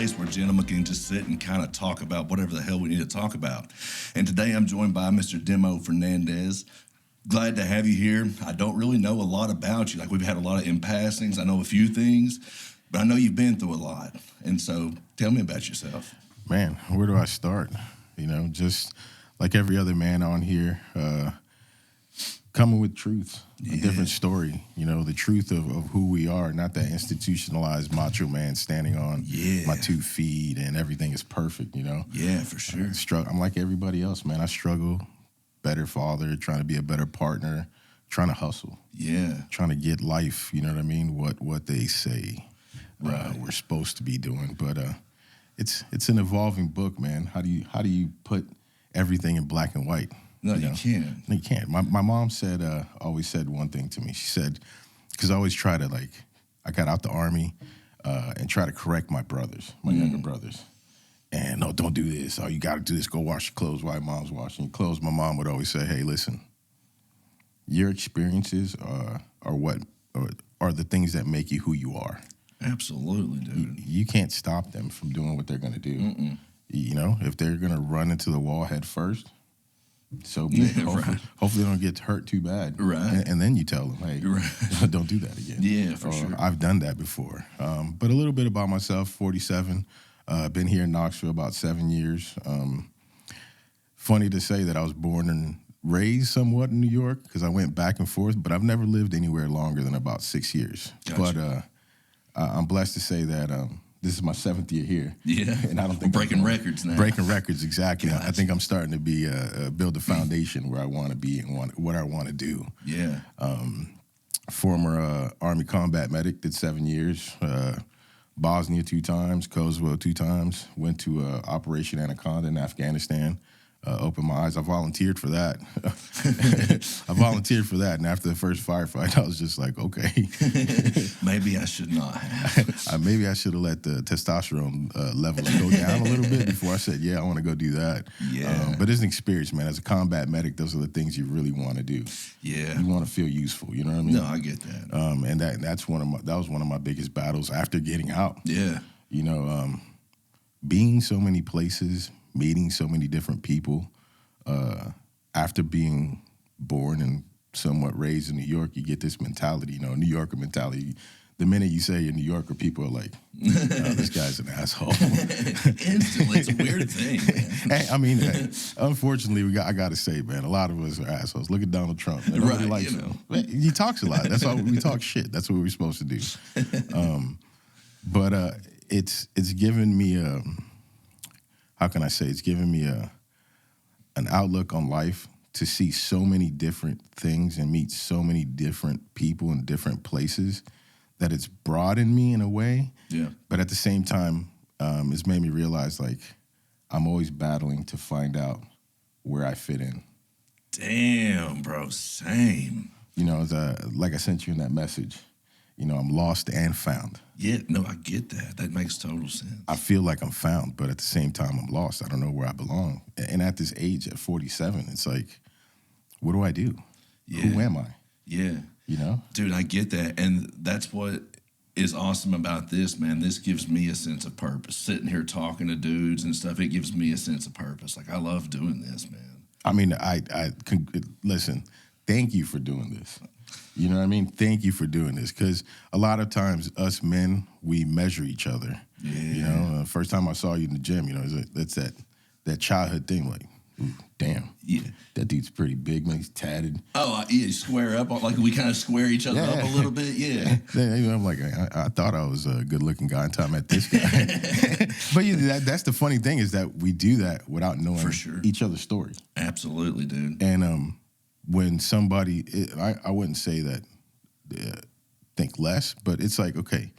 place where gentlemen can just sit and kind of talk about whatever the hell we need to talk about. And today I'm joined by Mr. Demo Fernandez. Glad to have you here. I don't really know a lot about you. Like, we've had a lot of in-passings. I know a few things, but I know you've been through a lot. And so tell me about yourself. Man, where do I start? You know, just like every other man on here, coming with truth, a different story, you know, the truth of who we are, not that institutionalized macho man standing on my 2 feet and everything is perfect, you know? Yeah, for sure. I'm like everybody else, man. I struggle, better father, trying to be a better partner, trying to hustle. Yeah. Trying to get life, you know what I mean? What they say we're supposed to be doing. But it's an evolving book, man. How do you put everything in black and white? No, you can't. No, you can't. My mom said, always said one thing to me. She said, because I always try to, like, I got out the Army and try to correct my brothers, my younger brothers. And, no, don't do this. Oh, you got to do this. Go wash your clothes while mom's washing your clothes. My mom would always say, hey, listen, your experiences are the things that make you who you are. Absolutely, dude. You can't stop them from doing what they're going to do. You know, if they're going to run into the wall head first, so be it. Hopefully they don't get hurt too bad. Right. And then you tell them, hey, don't do that again. Yeah, for sure. I've done that before. But a little bit about myself, 47. Been here in Knoxville about 7 years. Funny to say that I was born and raised somewhat in New York because I went back and forth, but I've never lived anywhere longer than about 6 years. Gotcha. But I'm blessed to say that this is my 7th year here. Yeah, and I don't think breaking records now. Breaking records, exactly. Gotcha. I think I'm starting to be build a foundation where I want to be and what I want to do. Yeah. Former Army combat medic, did 7 years. Bosnia 2 times, Kosovo 2 times. Went to Operation Anaconda in Afghanistan. Opened my eyes. I volunteered for that. And after the first firefight, I was just like, okay. Maybe I should not have. Maybe I should have let the testosterone levels go down a little bit before I said, yeah, I want to go do that. Yeah. But it's an experience, man. As a combat medic, those are the things you really want to do. Yeah. You want to feel useful, you know what I mean? No, I get that. And that was one of my biggest battles after getting out. Yeah. You know, being so many places, meeting so many different people. After being born and somewhat raised in New York, you get this mentality, you know, New Yorker mentality. The minute you say you're New Yorker, people are like, oh, this guy's an asshole. Instantly, it's a weird thing, man. I mean, unfortunately, I got to say, man, a lot of us are assholes. Look at Donald Trump. Nobody likes him. He talks a lot. That's all we talk shit. That's what we're supposed to do. But it's given me how can I say? It's given me an outlook on life to see so many different things and meet so many different people in different places that it's broadened me in a way. Yeah. But at the same time, it's made me realize, like, I'm always battling to find out where I fit in. Damn, bro, same. You know, like I sent you in that message, you know, I'm lost and found. Yeah, no, I get that. That makes total sense. I feel like I'm found, but at the same time, I'm lost. I don't know where I belong. And at this age, at 47, it's like, what do I do? Yeah. Who am I? Yeah. You know? Dude, I get that. And that's what is awesome about this, man. This gives me a sense of purpose. Sitting here talking to dudes and stuff, it gives me a sense of purpose. Like, I love doing this, man. I mean, listen, thank you for doing this. You know what I mean? Thank you for doing this, because a lot of times us men, we measure each other. Yeah. You know, first time I saw you in the gym, you know, that's that childhood thing, like, ooh, damn. Yeah. That dude's pretty big, man. He's tatted. Oh, yeah, square up. Like, we kind of square each other up a little bit, yeah. You know, I'm like, I thought I was a good-looking guy until I met this guy. But that's the funny thing, is that we do that without knowing each other's story. Absolutely, dude. And when somebody, I wouldn't say that think less, but it's like, okay,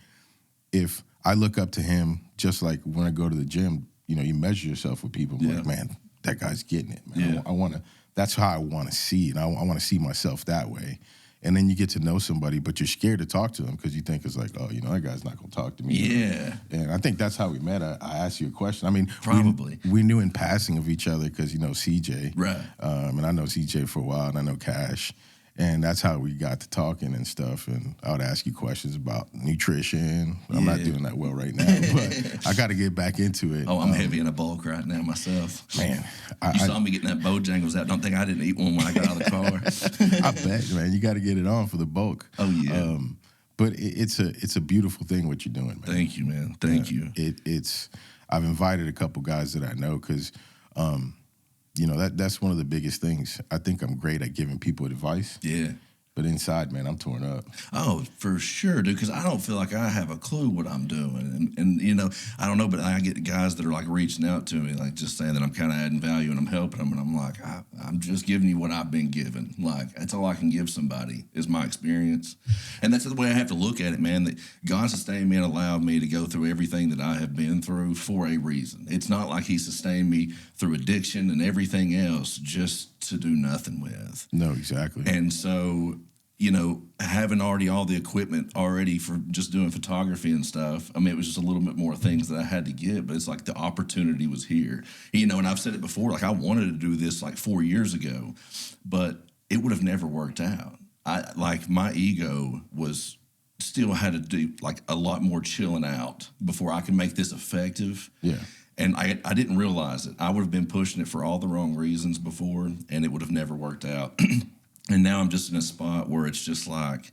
if I look up to him, just like when I go to the gym, you know, you measure yourself with people. I'm like, man, that guy's getting it, man. Yeah. I want to, that's how I want to see it. I want to see myself that way. And then you get to know somebody, but you're scared to talk to them because you think it's like, oh, you know, that guy's not going to talk to me. Yeah. And I think that's how we met. I asked you a question. I mean, probably. We knew in passing of each other because, you know, CJ. Right. And I know CJ for a while, and I know Cash. And that's how we got to talking and stuff. And I would ask you questions about nutrition. I'm not doing that well right now, but I got to get back into it. Oh, I'm heavy in a bulk right now myself. Man. You saw me getting that Bojangles out. Don't think I didn't eat one when I got out of the car. I bet, man. You got to get it on for the bulk. Oh, yeah. But it's a beautiful thing what you're doing, man. Thank you, man. Thank you. I've invited a couple guys that I know because, that's one of the biggest things. I think I'm great at giving people advice. Yeah. But inside, man, I'm torn up. Oh, for sure, dude, because I don't feel like I have a clue what I'm doing. And I don't know, but I get guys that are, like, reaching out to me, like, just saying that I'm kind of adding value and I'm helping them. And I'm like, I'm just giving you what I've been given. Like, that's all I can give somebody is my experience. And that's the way I have to look at it, man, that God sustained me and allowed me to go through everything that I have been through for a reason. It's not like he sustained me through addiction and everything else just to do nothing with. No, exactly. And so, having already all the equipment already for just doing photography and stuff, I mean, it was just a little bit more things that I had to get, but it's like the opportunity was here. And I've said it before, like I wanted to do this like 4 years ago, but it would have never worked out. My ego was still had to do like a lot more chilling out before I could make this effective. Yeah. And I didn't realize it. I would have been pushing it for all the wrong reasons before, and it would have never worked out. And now I'm just in a spot where it's just like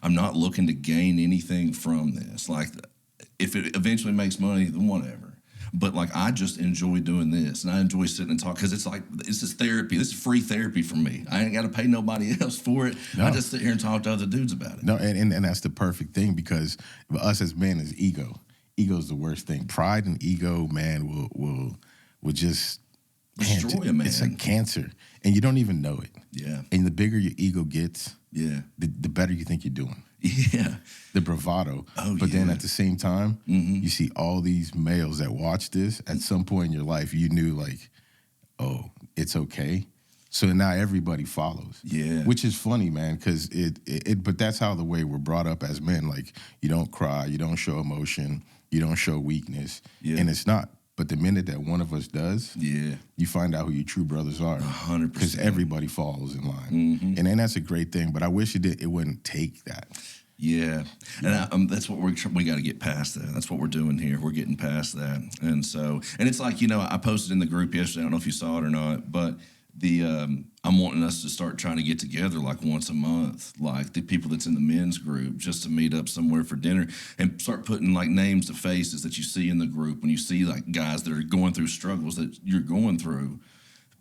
I'm not looking to gain anything from this. Like, if it eventually makes money, then whatever. But, like, I just enjoy doing this, and I enjoy sitting and talking because it's like this is therapy. This is free therapy for me. I ain't got to pay nobody else for it. No. I just sit here and talk to other dudes about it. No, and that's the perfect thing because us as men is ego. Ego is the worst thing. Pride and ego, man, will just destroy a man. It's like cancer, and you don't even know it. Yeah. And the bigger your ego gets, yeah, the better you think you're doing. Yeah. The bravado. Oh, but yeah. then at the same time, you see all these males that watch this. At some point in your life, you knew like, oh, it's okay. So now everybody follows. Yeah. Which is funny, man, because but that's how the way we're brought up as men. Like, you don't cry, you don't show emotion, you don't show weakness. Yeah. And it's not. But the minute that one of us does, you find out who your true brothers are. 100%. Because everybody falls in line. And then that's a great thing. But I wish it wouldn't take that. Yeah. And that's what we got to get past that. That's what we're doing here. We're getting past that. And so, and it's like, I posted in the group yesterday. I don't know if you saw it or not, but I'm wanting us to start trying to get together like once a month, like the people that's in the men's group, just to meet up somewhere for dinner and start putting like names to faces that you see in the group when you see like guys that are going through struggles that you're going through.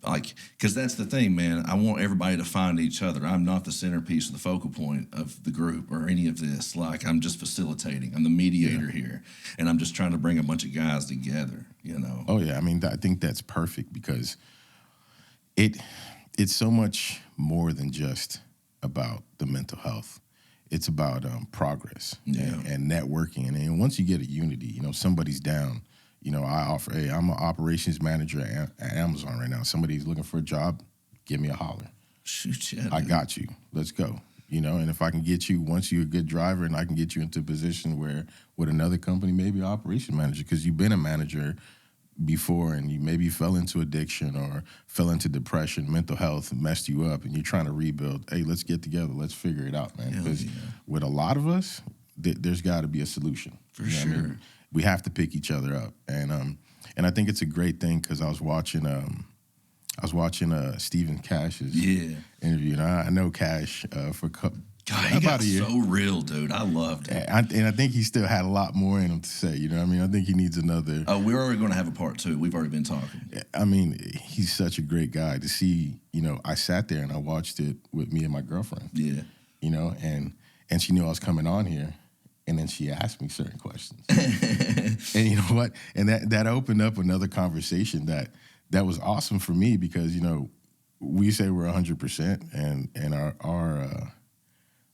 Like, because that's the thing, man. I want everybody to find each other. I'm not the centerpiece or the focal point of the group or any of this. Like, I'm just facilitating. I'm the mediator here, and I'm just trying to bring a bunch of guys together, Oh, yeah. I mean, I think that's perfect because it's so much more than just about the mental health. It's about progress and networking. And once you get a unity, somebody's down. I'm an operations manager at Amazon right now. Somebody's looking for a job, give me a holler. Shoot, yeah, I got you. Let's go. And if I can get you, once you're a good driver and I can get you into a position where with another company, maybe an operation manager, because you've been a manager before and you maybe fell into addiction or fell into depression, mental health messed you up and you're trying to rebuild. Hey, let's get together. Let's figure it out, man. Because with a lot of us, there's got to be a solution. For sure. I mean? We have to pick each other up. And I think it's a great thing because I was watching Stephen Cash's interview. And I know Cash for God, he got so real, dude. I loved it. And I think he still had a lot more in him to say. You know what I mean? I think he needs another. Oh, we're already going to have a part 2. We've already been talking. I mean, he's such a great guy to see. I sat there and I watched it with me and my girlfriend. Yeah. And she knew I was coming on here. And then she asked me certain questions. And you know what? And that opened up another conversation that was awesome for me because, we say we're 100% and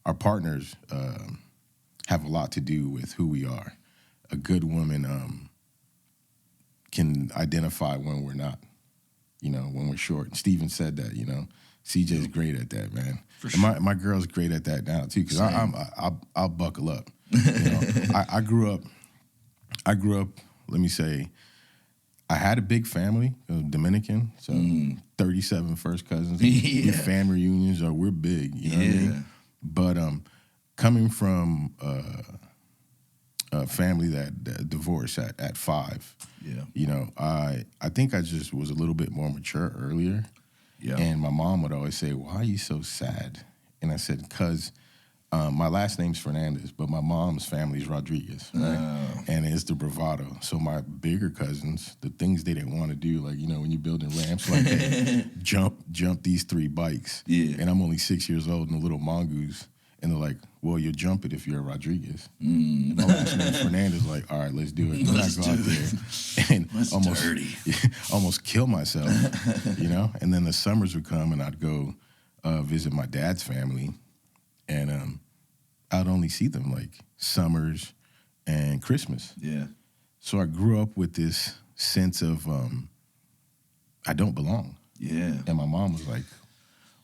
our partners have a lot to do with who we are. A good woman can identify when we're not, when we're short. And Steven said that, CJ's great at that, man. For sure. And my girl's great at that now too, because I'll buckle up. I grew up. Let me say, I had a big family, Dominican, so 37 first cousins. Yeah. Family reunions we're big, you know what I mean? But coming from a family that divorced at 5, you know, I think I just was a little bit more mature earlier. Yeah. And my mom would always say, "Why are you so sad?" And I said, "Because my last name's Fernandez, but my mom's family's Rodriguez, right? Oh. And it's the bravado. So my bigger cousins, the things they didn't want to do, like, you know, when you're building ramps, like jump these 3 bikes. Yeah. And I'm only 6 years old and a little mongoose. And they're like, well, you'll jump it if you're a Rodriguez. And my last name's Fernandez, like, all right, let's do it. And then I go out there and almost kill myself, you know? And then the summers would come and I'd go visit my dad's family. And I'd only see them like summers and Christmas. Yeah. So I grew up with this sense of I don't belong. Yeah. And my mom was like,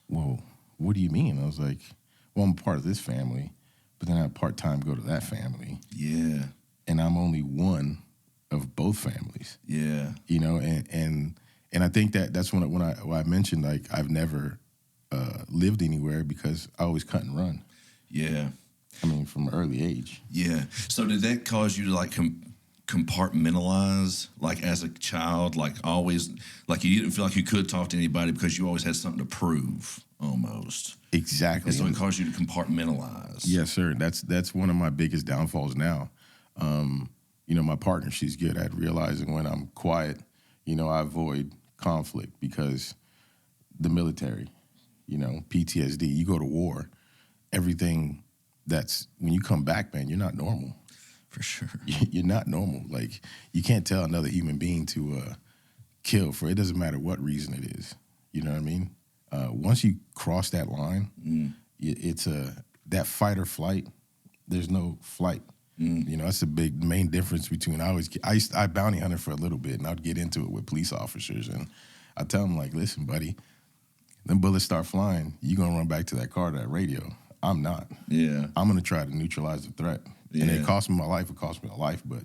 well, what do you mean? I was like, well, I'm a part of this family, but then I part-time go to that family. Yeah. And I'm only one of both families. Yeah. You know, and I think that's when I mentioned, like, I've never lived anywhere because I always cut and run. Yeah. I mean, from an early age. Yeah. So did that cause you to, like, compartmentalize, like, as a child, like, always, like, you didn't feel like you could talk to anybody because you always had something to prove, almost? Exactly. And so it caused you to compartmentalize. Yes, sir. That's one of my biggest downfalls now. You know, my partner, she's good at realizing when I'm quiet, you know, I avoid conflict because the military, you know, PTSD, you go to war, everything when you come back, man, you're not normal. For sure. You're not normal. Like, you can't tell another human being to kill for, it doesn't matter what reason it is. You know what I mean? Once you cross that line, it's that fight or flight. There's no flight. You know, that's the main difference between, I bounty hunted for a little bit, and I'd get into it with police officers, and I tell them, like, listen, buddy, them bullets start flying, you're going to run back to that car, to that radio. I'm not. Yeah. I'm going to try to neutralize the threat. Yeah. And it cost me my life, but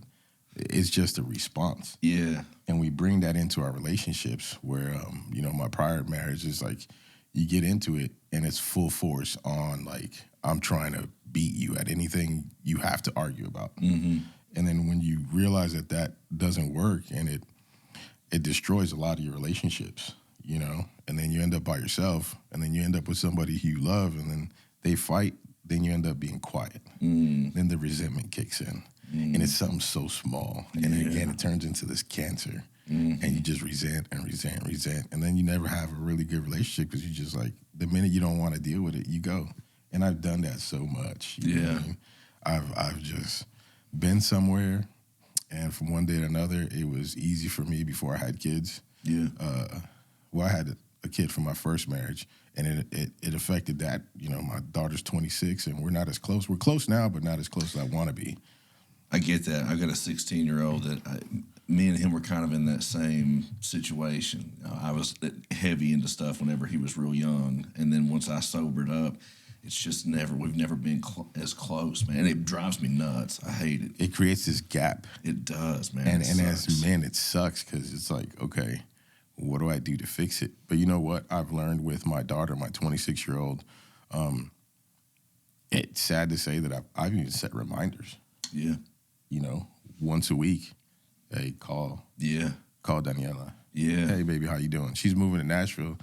it's just a response. Yeah. And we bring that into our relationships where, you know, my prior marriage is like, you get into it and it's full force on, like, I'm trying to beat you at anything you have to argue about. Mm-hmm. And then when you realize that doesn't work, and it destroys a lot of your relationships, you know, and then you end up by yourself, and then you end up with somebody who you love, and then they fight, then you end up being quiet. Then the resentment kicks in. And it's something so small. And then again, it turns into this cancer. And you just resent. And then you never have a really good relationship because you just, like, the minute you don't want to deal with it, you go. And I've done that so much. You know what I mean? I've just been somewhere, and from one day to another, it was easy for me before I had kids. Yeah. Well, I had a kid from my first marriage, and it affected that. You know, my daughter's 26, and we're not as close. We're close now, but not as close as I want to be. I get that. I've got a 16-year-old that me and him were kind of in that same situation. I was heavy into stuff whenever he was real young, and then once I sobered up, it's just we've never been as close, man. It drives me nuts. I hate it. It creates this gap. It does, man. And as men, it sucks because it's like, okay, what do I do to fix it? But you know what? I've learned with my daughter, my 26-year-old, it's sad to say that I've even set reminders. Yeah. You know, once a week, hey, call. Yeah. Call Daniela. Yeah. Hey, baby, how you doing? She's moving to Nashville.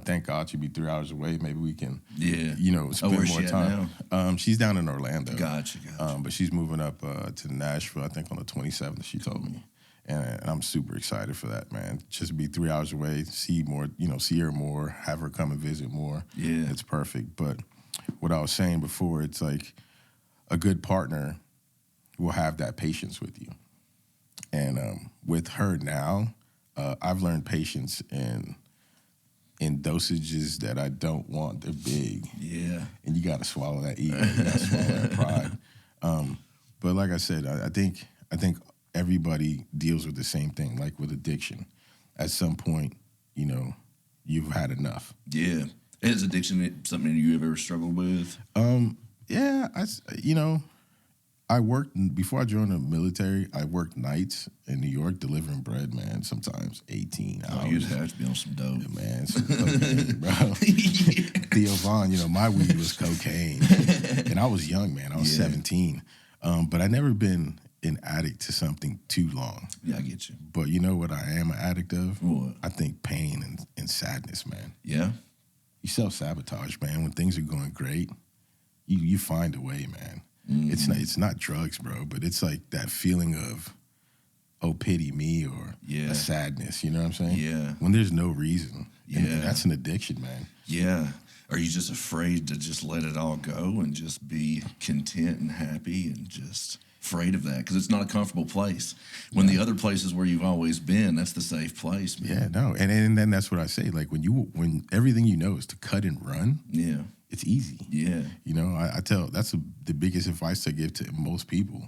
Thank God she'd be 3 hours away. Maybe we can, you know, spend more time. She's down in Orlando. Gotcha. But she's moving up to Nashville, I think on the 27th, she told me. And I'm super excited for that, man. Just be 3 hours away, see more, you know, see her more, have her come and visit more. Yeah. It's perfect. But what I was saying before, it's like a good partner will have that patience with you. And with her now, I've learned patience in dosages that I don't want. They're big. Yeah. And you got to swallow that ego. You got to swallow that pride. But like I said, I think everybody deals with the same thing, like with addiction. At some point, you know, you've had enough. Yeah. Is addiction something you have ever struggled with? Yeah. You know, I worked before I joined the military. I worked nights in New York delivering bread, man. Sometimes 18 hours. Oh, you'd have to be on some dope, man. Some cocaine, bro. Theo Von, my weed was cocaine, and I was young, man. I was 17, but I never been an addict to something too long. Yeah, I get you. But you know what I am an addict of? What? I think pain and sadness, man. Yeah. You self-sabotage, man. When things are going great, you find a way, man. Mm-hmm. It's not drugs, bro, but it's like that feeling of, oh, pity me, or a sadness, you know what I'm saying? Yeah. When there's no reason. Yeah. And that's an addiction, man. Yeah. Are you just afraid to just let it all go and just be content and happy, and just afraid of that? Because it's not a comfortable place. When the other places where you've always been, that's the safe place, man. Yeah, no. And then that's what I say. Like when everything you know is to cut and run. Yeah. It's easy. Yeah. I tell, that's the biggest advice I give to most people.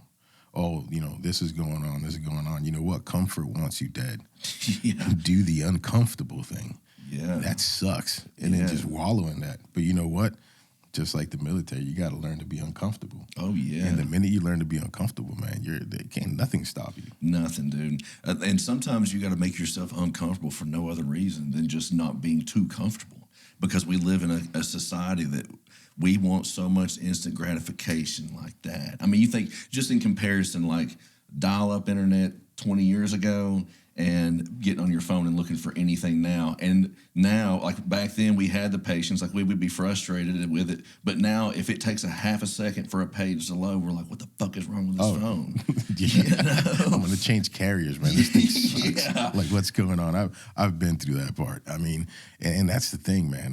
Oh, this is going on, this is going on. You know what? Comfort wants you dead. Yeah. Do the uncomfortable thing. Yeah. That sucks. And then just wallow in that. But you know what? Just like the military, you got to learn to be uncomfortable. Oh, yeah. And the minute you learn to be uncomfortable, man, nothing stop you. Nothing, dude. And sometimes you got to make yourself uncomfortable for no other reason than just not being too comfortable. Because we live in a society that we want so much instant gratification like that. I mean, you think just in comparison, like dial-up internet 20 years ago and getting on your phone and looking for anything now. And now, like back then, we had the patience, like we would be frustrated with it. But now, if it takes a half a second for a page to load, we're like, what the fuck is wrong with this phone? I'm going to change carriers, man. This thing sucks. Yeah. Like, what's going on? I've been through that part. I mean, and that's the thing, man.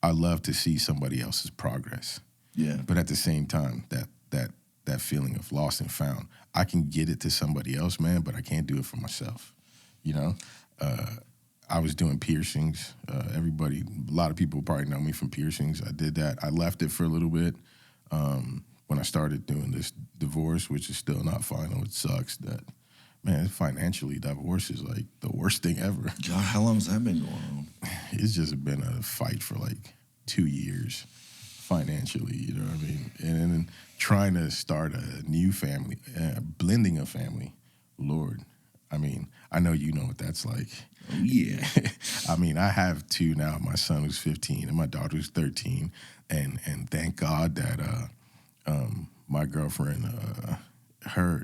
I love to see somebody else's progress. Yeah. But at the same time, that feeling of lost and found, I can get it to somebody else, man, but I can't do it for myself. I was doing piercings. A lot of people probably know me from piercings. I did that. I left it for a little bit when I started doing this divorce, which is still not final. It sucks that, man, financially, divorce is like the worst thing ever. God, how long has that been going on? It's just been a fight for like 2 years financially, you know what I mean? And then trying to start a new family, blending a family, Lord. I mean, I know you know what that's like. Oh, yeah. I mean, I have two now. My son who's 15 and my daughter who's 13. And thank God that my girlfriend,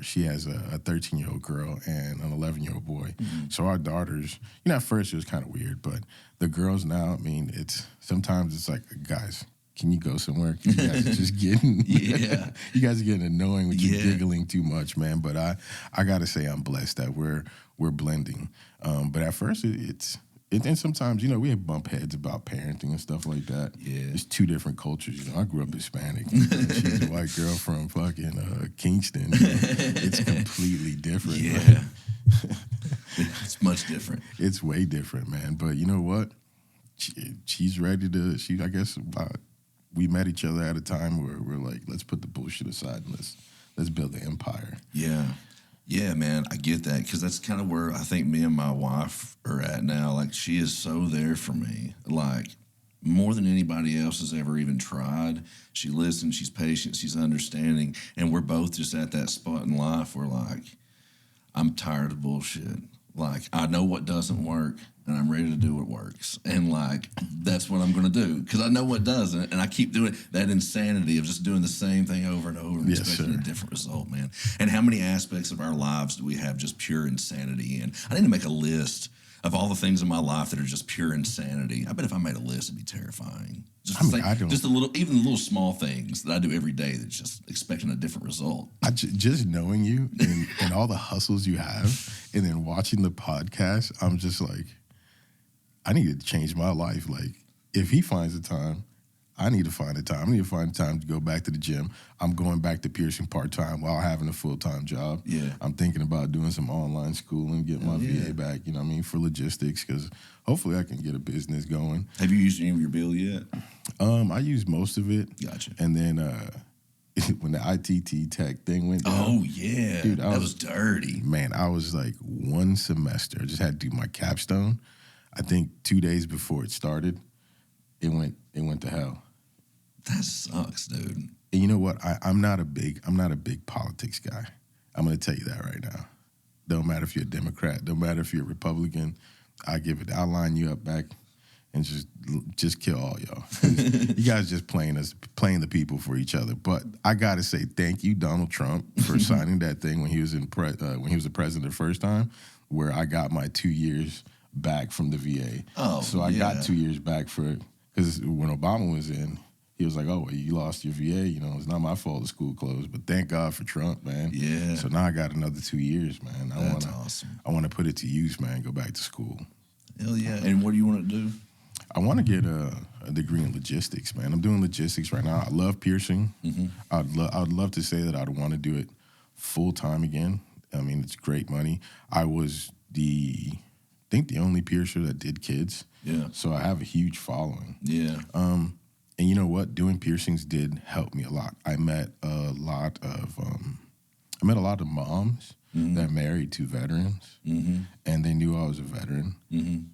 she has a 13-year-old girl and an 11-year-old boy. Mm-hmm. So our daughters, at first it was kind of weird, but the girls now, I mean, sometimes it's like, guys, can you go somewhere? You guys are just getting, you guys are getting annoying with you giggling too much, man. But I gotta say I'm blessed that we're blending. But at first and sometimes, we have bump heads about parenting and stuff like that. Yeah. It's two different cultures. I grew up Hispanic. She's a white girl from fucking Kingston. It's completely different. Yeah. It's much different. It's way different, man. But you know what? She's ready to, I guess, we met each other at a time where we're like, let's put the bullshit aside and let's build an empire. Yeah. Yeah, man, I get that, because that's kind of where I think me and my wife are at now. Like, she is so there for me, like, more than anybody else has ever even tried. She listens, she's patient, she's understanding, and we're both just at that spot in life where, like, I'm tired of bullshit. Like, I know what doesn't work, and I'm ready to do what works. And, like, that's what I'm going to do, because I know what doesn't, and I keep doing that insanity of just doing the same thing over and over and expecting a different result, man. And how many aspects of our lives do we have just pure insanity in? I need to make a list of all the things in my life that are just pure insanity. I bet if I made a list, it'd be terrifying. Just even the little small things that I do every day that's just expecting a different result. Just knowing you and all the hustles you have, and then watching the podcast, I'm just like, I need to change my life. Like, if he finds the time, I need to find the time. I need to find the time to go back to the gym. I'm going back to piercing part-time while having a full-time job. Yeah. I'm thinking about doing some online schooling, get my VA back, for logistics, because hopefully I can get a business going. Have you used any of your bill yet? I used most of it. Gotcha. And then when the ITT Tech thing went down. Oh, yeah. Dude, that was dirty. Man, I was like one semester. I just had to do my capstone. I think 2 days before it started, it went to hell. That sucks, dude. And you know what? I'm not a big politics guy. I'm going to tell you that right now. Don't matter if you're a Democrat. Don't matter if you're a Republican. I'll line you up back and just kill all y'all. You guys just playing the people for each other. But I got to say thank you, Donald Trump, for signing that thing when he was when he was the president the first time, where I got my 2 years back from the VA. Oh, so I got 2 years back because when Obama was in, he was like, "Oh, well, you lost your VA. You know, it's not my fault the school closed." But thank God for Trump, man. Yeah. So now I got another 2 years, man. That's awesome. I want to put it to use, man. Go back to school. Hell yeah! And what do you want to do? I want to get a degree in logistics, man. I'm doing logistics right now. I love piercing. Mm-hmm. I'd love to say that I'd want to do it full time again. I mean, it's great money. I was the only piercer that did kids. Yeah. So I have a huge following. Yeah. And you know what? Doing piercings did help me a lot. I met a lot of moms that married to veterans, and they knew I was a veteran.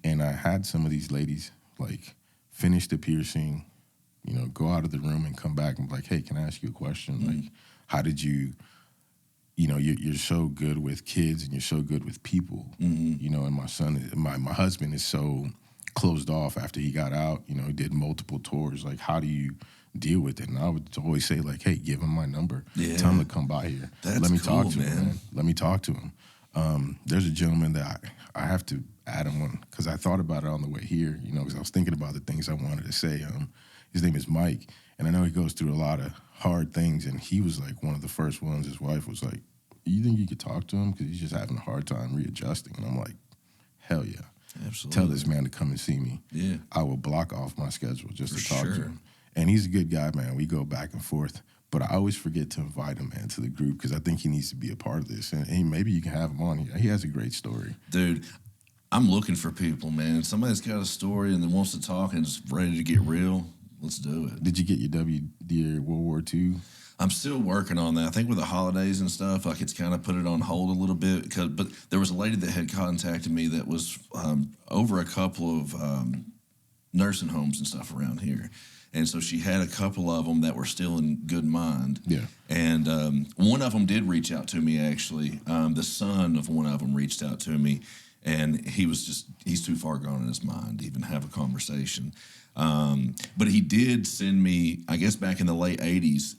And I had some of these ladies like finish the piercing, you know, go out of the room and come back and be like, "Hey, can I ask you a question? Like, how did you, you know, you're so good with kids and you're so good with people, you know, and my husband is so closed off after he got out, you know, he did multiple tours. Like, how do you deal with it?" And I would always say, like, "Hey, give him my number. Yeah. Tell him to come by here. Let me cool, talk to him, man. Let me talk to him." There's a gentleman that I have to add him on because I thought about it on the way here, you know, because I was thinking about the things I wanted to say. His name is Mike, and I know he goes through a lot of hard things, and he was like one of the first ones. His wife was like, "You think you could talk to him? Because he's just having a hard time readjusting." And I'm like, hell yeah. Absolutely. Tell this man to come and see me. Yeah. I will block off my schedule just to talk to sure. him. And he's a good guy, man. We go back and forth. But I always forget to invite him, man, to the group because I think he needs to be a part of this. And maybe you can have him on here. He has a great story. Dude, I'm looking for people, man. Somebody's got a story and then wants to talk and is ready to get real. Let's do it. Did you get your WD World War II? I'm still working on that. I think with the holidays and stuff, like it's kind of put it on hold a little bit. But there was a lady that had contacted me that was over a couple of nursing homes and stuff around here. And so she had a couple of them that were still in good mind. Yeah. And one of them did reach out to me, actually. The son of one of them reached out to me, and he's too far gone in his mind to even have a conversation. But he did send me, I guess back in the late 80s,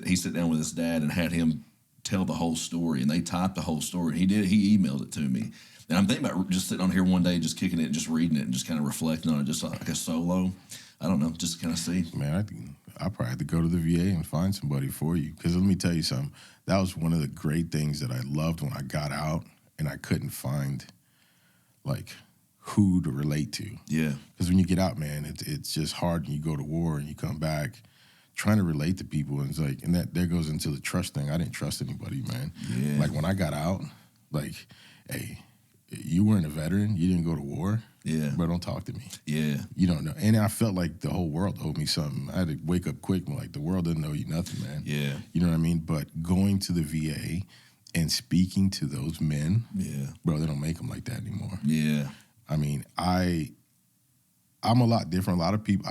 he sat down with his dad and had him tell the whole story, and they typed the whole story. He emailed it to me. And I'm thinking about just sitting on here one day, just kicking it and just reading it and just kind of reflecting on it, just like a solo. I don't know, just to kind of see. Man, I probably have to go to the VA and find somebody for you. Because let me tell you something. That was one of the great things that I loved when I got out and I couldn't find, like, who to relate to. Yeah. Because when you get out, man, it's just hard when you go to war and you come back trying to relate to people. And it's like, and that there goes into the trust thing. I didn't trust anybody, man. Yeah. Like, when I got out, like, hey, you weren't a veteran. You didn't go to war. Yeah. But don't talk to me. Yeah. You don't know. And I felt like the whole world owed me something. I had to wake up quick and like, the world doesn't owe you nothing, man. Yeah. You know what I mean? But going to the VA and speaking to those men, Yeah. bro, they don't make them like that anymore. Yeah. I mean, I'm a lot different. A lot of people,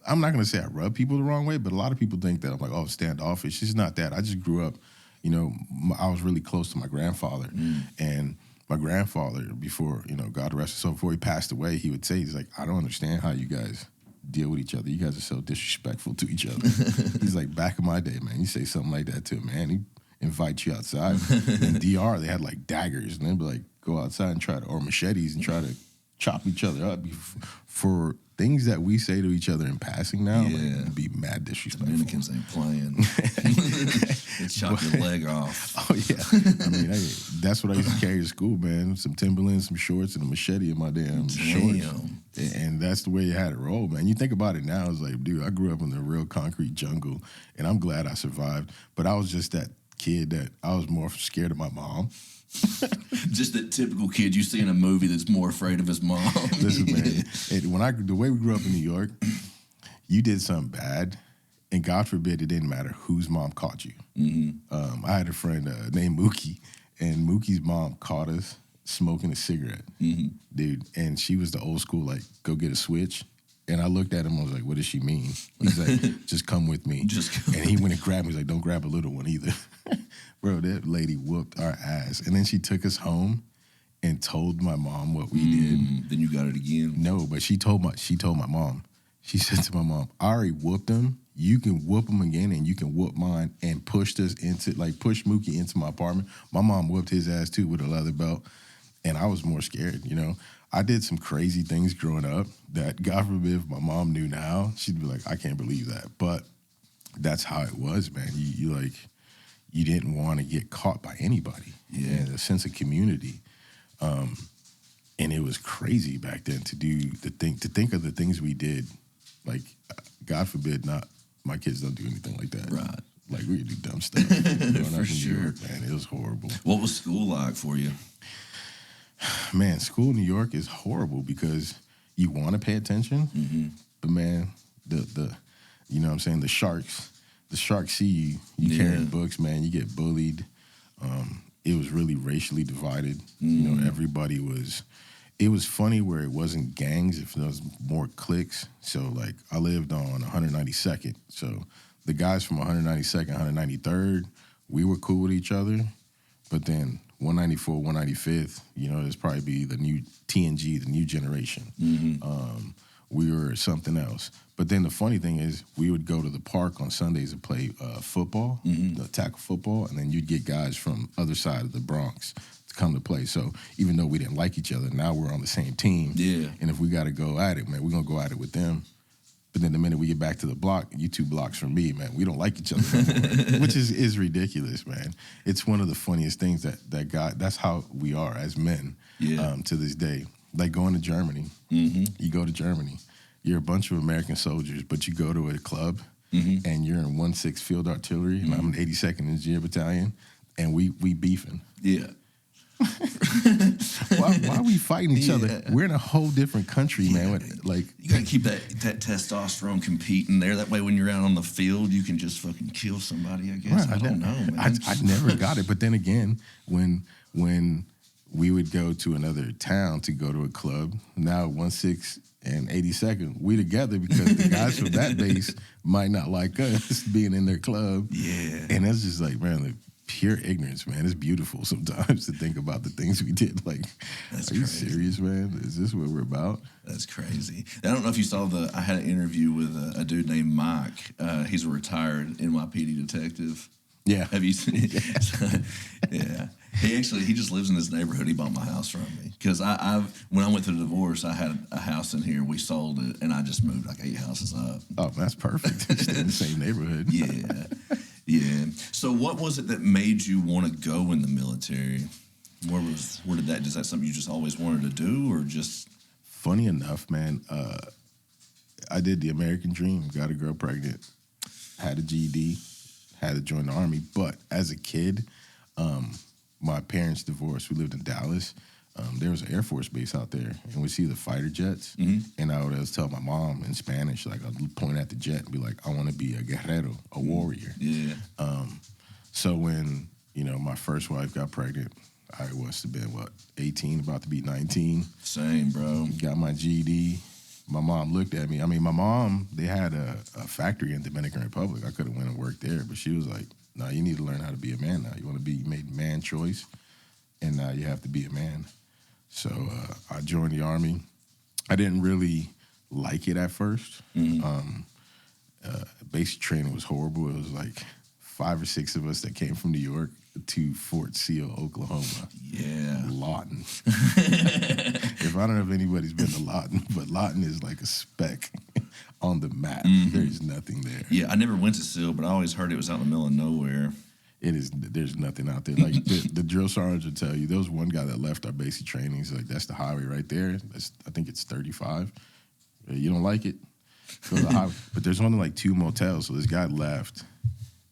I'm not going to say I rub people the wrong way, but a lot of people think that I'm like, oh, standoffish. It's not that. I just grew up, you know, I was really close to my grandfather. And my grandfather, before, you know, God rest his soul, before he passed away, he would say, he's like, I don't understand how you guys deal with each other. You guys are so disrespectful to each other. He's like, back in my day, man, you say something like that to a man, he invites you outside. In DR, they had like daggers, and they'd be like, go outside and or machetes and try to chop each other up. For things that we say to each other in passing now, like, it'd be mad disrespectful. Dominicans ain't playing. They chop your leg off. Oh, yeah. I mean, that's what I used to carry to school, man. Some Timberlands, some shorts, and a machete in my damn shorts. And that's the way you had it roll, man. You think about it now, it's like, dude, I grew up in the real concrete jungle, and I'm glad I survived. But I was just that kid that I was more scared of my mom. Just that typical kid you see in a movie that's more afraid of his mom. Listen, man, the way we grew up in New York, you did something bad, and God forbid it didn't matter whose mom caught you. I had a friend named Mookie, and Mookie's mom caught us smoking a cigarette, dude. And she was the old school, like, go get a switch And I looked at him, I was like, what does she mean? He's like, just come with me. And he went and grabbed me. He's like, don't grab a little one either. Bro, that lady whooped our ass. And then she took us home and told my mom what we did. Then you got it again? No, but she told my mom. She said to my mom, I already whooped him. You can whoop him again and you can whoop mine, and pushed us into, like, push Mookie into my apartment. My mom whooped his ass too with a leather belt. And I was more scared, you know. I did some crazy things growing up that, God forbid, if my mom knew now, she'd be like, I can't believe that. But that's how it was, man. You didn't want to get caught by anybody. Yeah, a sense of community. And it was crazy back then to think of the things we did. Like, God forbid, not my kids don't do anything like that. Right. Like, we do dumb stuff. Growing For up in sure. New York, man, it was horrible. What was school like for you? Man, school in New York is horrible because you want to pay attention, but man, the you know what I'm saying, the sharks see you carrying books, man, you get bullied. It was really racially divided. You know, everybody was. It was funny where it wasn't gangs, if there was more cliques. So, like, I lived on 192nd. So the guys from 192nd, 193rd, we were cool with each other. But then 194, 195th, you know, there's probably be the new TNG, the new generation. We were something else. But then the funny thing is, we would go to the park on Sundays to play football, tackle football, and then you'd get guys from other side of the Bronx to come to play. So even though we didn't like each other, now we're on the same team. Yeah. And if we got to go at it, man, we're going to go at it with them. But then the minute we get back to the block, you 2 blocks from me, man, we don't like each other anymore, which is ridiculous, man. It's one of the funniest things that God, that's how we are as men to this day. Like going to Germany. You go to Germany. You're a bunch of American soldiers, but you go to a club and you're in 1/6 Field Artillery, and I'm in 82nd Engineer Battalion, and we beefing. Yeah. Why are we fighting each other? We're in a whole different country, man. Like, you gotta keep that testosterone competing there. That way, when you're out on the field, you can just fucking kill somebody. I guess. Right, I don't know, man. I never got it. But then again, when we would go to another town to go to a club, now 1/6 and 82nd, we together because the guys from that base might not like us being in their club. Yeah, and that's just like, man, like, pure ignorance, man. It's beautiful sometimes to think about the things we did. Like, that's you crazy. Serious, man? Is this what we're about? That's crazy. I don't know if you saw I had an interview with a dude named Mike. He's a retired NYPD detective. Yeah. Have you seen it? Yeah. He just lives in this neighborhood. He bought my house from me. Because when I went through the divorce, I had a house in here. We sold it, and I just moved like 8 houses up. Oh, that's perfect. Still in the same neighborhood. Yeah. Yeah. So what was it that made you want to go in the military? Is that something you just always wanted to do, or just? Funny enough, man, I did the American dream, got a girl pregnant, had a GED, had to join the Army. But as a kid, my parents divorced. We lived in Dallas. There was an Air Force base out there, and we see the fighter jets. And I would always tell my mom in Spanish, like, I'd point at the jet and be like, I want to be a guerrero, a warrior. Yeah. So when, you know, my first wife got pregnant, I must have been, 18, about to be 19. Same, bro. Got my GED. My mom looked at me. I mean, my mom, they had a factory in Dominican Republic. I could have went and worked there, but she was like, no, you need to learn how to be a man now. You want to be, you made man choice, and now you have to be a man. So I joined the Army. I didn't really like it at first. Basic training was horrible. It was like 5 or 6 of us that came from New York to Fort Seal, Oklahoma. Yeah. Lawton. If I don't know if anybody's been to Lawton, but Lawton is like a speck on the map. There's nothing there. Yeah, I never went to Seal, but I always heard it was out in the middle of nowhere. It is. There's nothing out there. Like the drill sergeants would tell you, there was one guy that left our basic training. He's like, that's the highway right there. I think it's 35. You don't like it? Go to the highway. But there's only like 2 motels. So this guy left,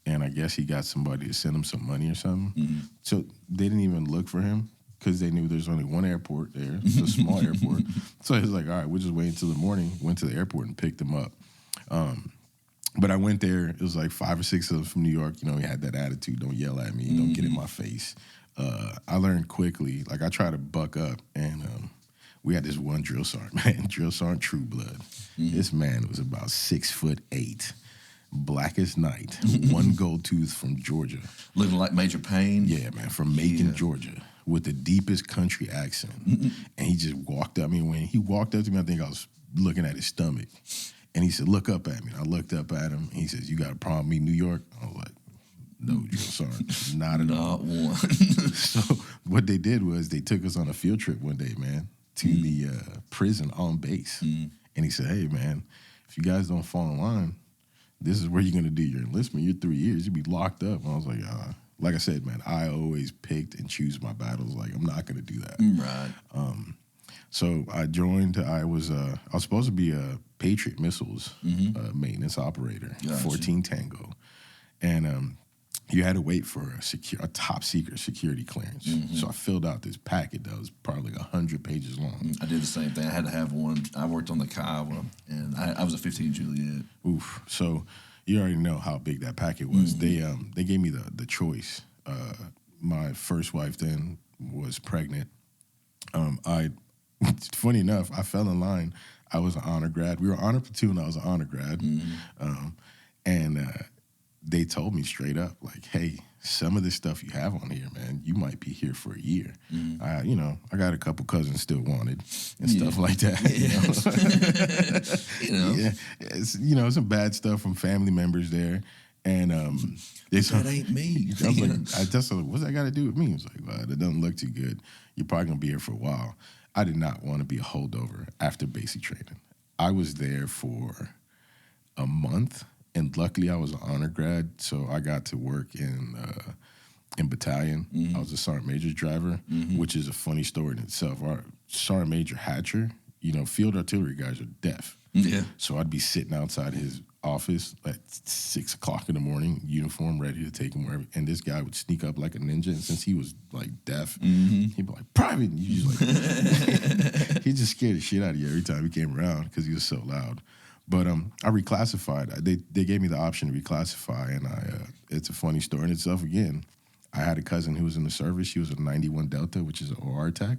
and I guess he got somebody to send him some money or something. So they didn't even look for him because they knew there's only one airport there. It's a small airport. So he was like, all right, we'll just wait until the morning. Went to the airport and picked him up. But I went there. It was like 5 or 6 of us from New York. You know, he had that attitude. Don't yell at me. Don't get in my face. I learned quickly. Like, I try to buck up. And we had this one drill sergeant, man, drill sergeant True Blood. This man was about 6'8", black as night, one gold tooth from Georgia. Looking like Major Payne? Yeah, man, from Macon, Georgia, with the deepest country accent. And he just walked up. I mean, when he walked up to me, I think I was looking at his stomach. And he said, look up at me. And I looked up at him. And he says, you got a problem with me, New York? I was like, no, drill sergeant, not at all. Not one. So what they did was they took us on a field trip one day, man, to the prison on base. And he said, hey, man, if you guys don't fall in line, this is where you're going to do your enlistment. You're 3 years. You'll be locked up. And I was like I said, man, I always picked and choose my battles. Like, I'm not going to do that. Right. So I joined. I was supposed to be a Patriot Missiles maintenance operator, Gotcha. 14 Tango. And you had to wait for a top secret security clearance. So I filled out this packet that was probably like 100 pages long. I did the same thing. I had to have one. I worked on the Kiowa, and I was a 15 Juliet. Oof. So you already know how big that packet was. They gave me the choice. My first wife then was pregnant. Funny enough, I fell in line. I was an honor grad. We were honor platoon. I was an honor grad. And they told me straight up, like, hey, some of this stuff you have on here, man, you might be here for a year. I got a couple cousins still wanted and stuff like that. Yeah, it's some bad stuff from family members there. And that ain't me. I was like, what's that got to do with me? He was like, well, that doesn't look too good. You're probably going to be here for a while. I did not want to be a holdover after basic training. I was there for a month. And luckily, I was an honor grad, so I got to work in battalion. I was a sergeant major's driver, which is a funny story in itself. Our sergeant major Hatcher, field artillery guys are deaf. Yeah. So I'd be sitting outside his office at 6 o'clock in the morning, uniform, ready to take him wherever. And this guy would sneak up like a ninja. And since he was like deaf, he'd be like, "Private," and you just like he just scared the shit out of you every time he came around because he was so loud. But I reclassified. They gave me the option to reclassify, and it's a funny story in itself. Again, I had a cousin who was in the service. She was a 91 Delta, which is an OR tech.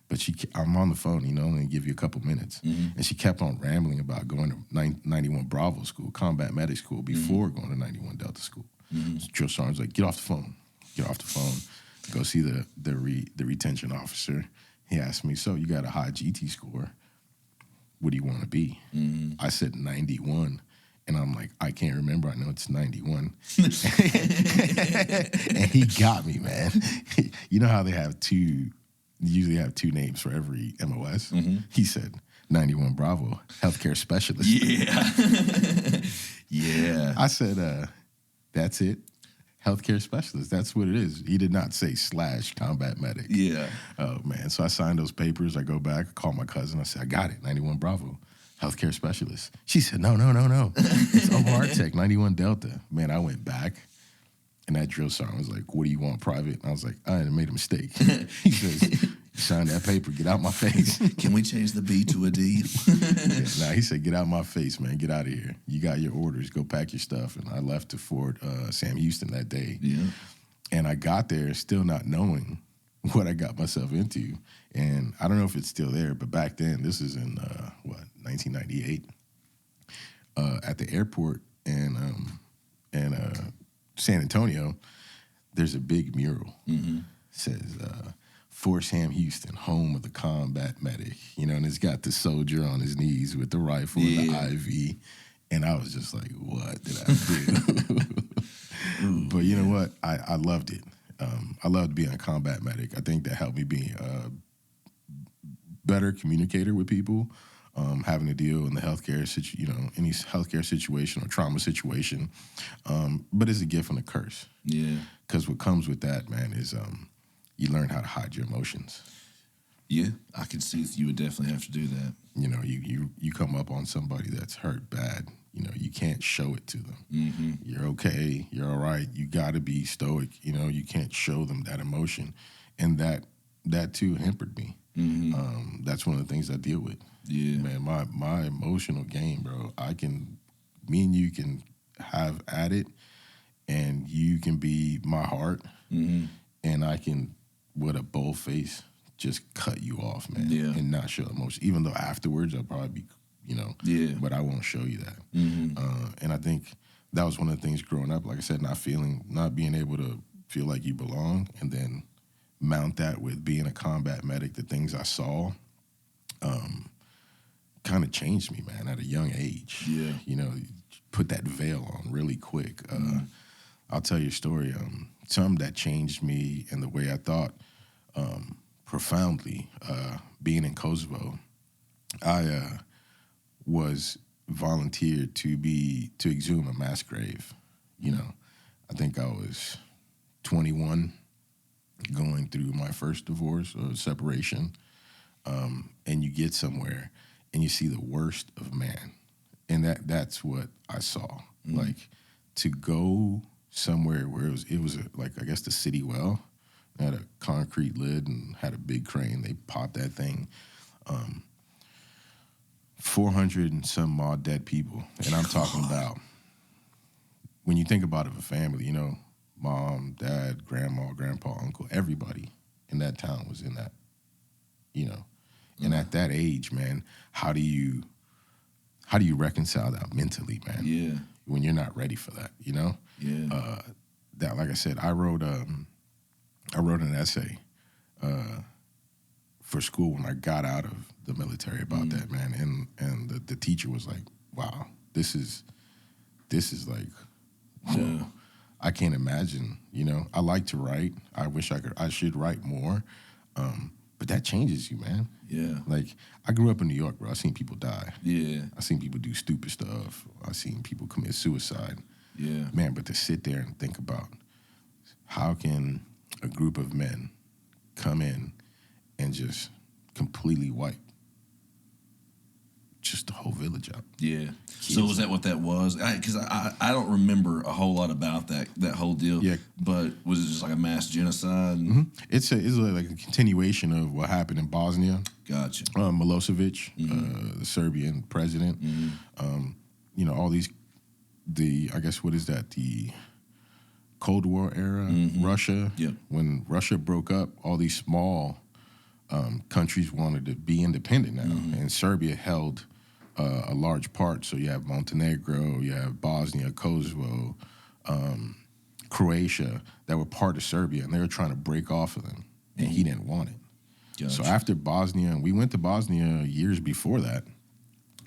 But I'm on the phone, and give you a couple minutes. And she kept on rambling about going to 91 Bravo school, combat medic school, before going to 91 Delta school. So drill sergeant's like, get off the phone. Get off the phone. Go see the retention officer. He asked me, so you got a high GT score. What do you want to be? I said 91. And I'm like, I can't remember. I know it's 91. And he got me, man. You know how they usually have two names for every MOS? He said 91 Bravo, healthcare specialist. Yeah. Yeah. I said, that's it. Healthcare specialist. That's what it is. He did not say / combat medic. Yeah. Oh, man. So I signed those papers. I go back, I call my cousin. I said, I got it. 91 Bravo, healthcare specialist. She said, no. It's OR Tech, 91 Delta. Man, I went back, and that drill sergeant was like, what do you want, private? And I was like, I made a mistake. He says, sign that paper. Get out my face. Can we change the B to a D? He said, get out my face, man. Get out of here. You got your orders. Go pack your stuff. And I left to Fort Sam Houston that day. Yeah. And I got there still not knowing what I got myself into. And I don't know if it's still there, but back then, this is in, 1998, at the airport in San Antonio, there's a big mural. It says, Fort Sam Houston, home of the combat medic, and it's got the soldier on his knees with the rifle and the IV. And I was just like, what did I do? But you know what? I loved it. I loved being a combat medic. I think that helped me be a better communicator with people, having to deal in the healthcare any healthcare situation or trauma situation. But it's a gift and a curse. Yeah. Because what comes with that, man, is you learn how to hide your emotions. Yeah, I can see you would definitely have to do that. You come up on somebody that's hurt bad. You can't show it to them. You're okay. You're all right. You got to be stoic. You can't show them that emotion. And that too hampered me. That's one of the things I deal with. Yeah. Man, my emotional game, bro, me and you can have at it, and you can be my heart, and I can, with a bold face, just cut you off, man, Yeah. and not show emotion. Even though afterwards I'll probably be, Yeah. but I won't show you that. Mm-hmm. And I think that was one of the things growing up. Like I said, not being able to feel like you belong, and then mount that with being a combat medic. The things I saw, kind of changed me, man, at a young age. Yeah. Put that veil on really quick. I'll tell you a story. Something that changed me in the way I thought profoundly. Being in Kosovo, I was volunteered to exhume a mass grave. I think I was 21, going through my first divorce or separation, and you get somewhere and you see the worst of man, and that's what I saw. Like, to go somewhere where it was like, I guess, the city well, it had a concrete lid and had a big crane. They popped that thing. 400 and some odd dead people, and I'm talking about, when you think about it, a family, mom, dad, grandma, grandpa, uncle, everybody in that town was in that, And at that age, man, how do you reconcile that mentally, man? Yeah. When you're not ready for that, Yeah. That, like I said, I wrote an essay for school when I got out of the military about that, man. And the teacher was like, "Wow, this is like, whoa. I can't imagine, I like to write. I wish I should write more. But that changes you, man. Yeah. Like, I grew up in New York, bro. I seen people die. Yeah. I seen people do stupid stuff. I seen people commit suicide. Yeah. Man, but to sit there and think about, how can a group of men come in and just completely wipe just the whole village out? Yeah. So was that what that was? Because I don't remember a whole lot about that whole deal. Yeah. But was it just like a mass genocide? Mm-hmm. It's like a continuation of what happened in Bosnia. Gotcha. Milosevic, the Serbian president. All these, I guess, what is that? The Cold War era, Russia. Yep. When Russia broke up, all these small countries wanted to be independent now, and Serbia held a large part. So you have Montenegro, you have Bosnia, Kosovo, Croatia, that were part of Serbia, and they were trying to break off of them, and he didn't want it. Gotcha. So after Bosnia, and we went to Bosnia years before that,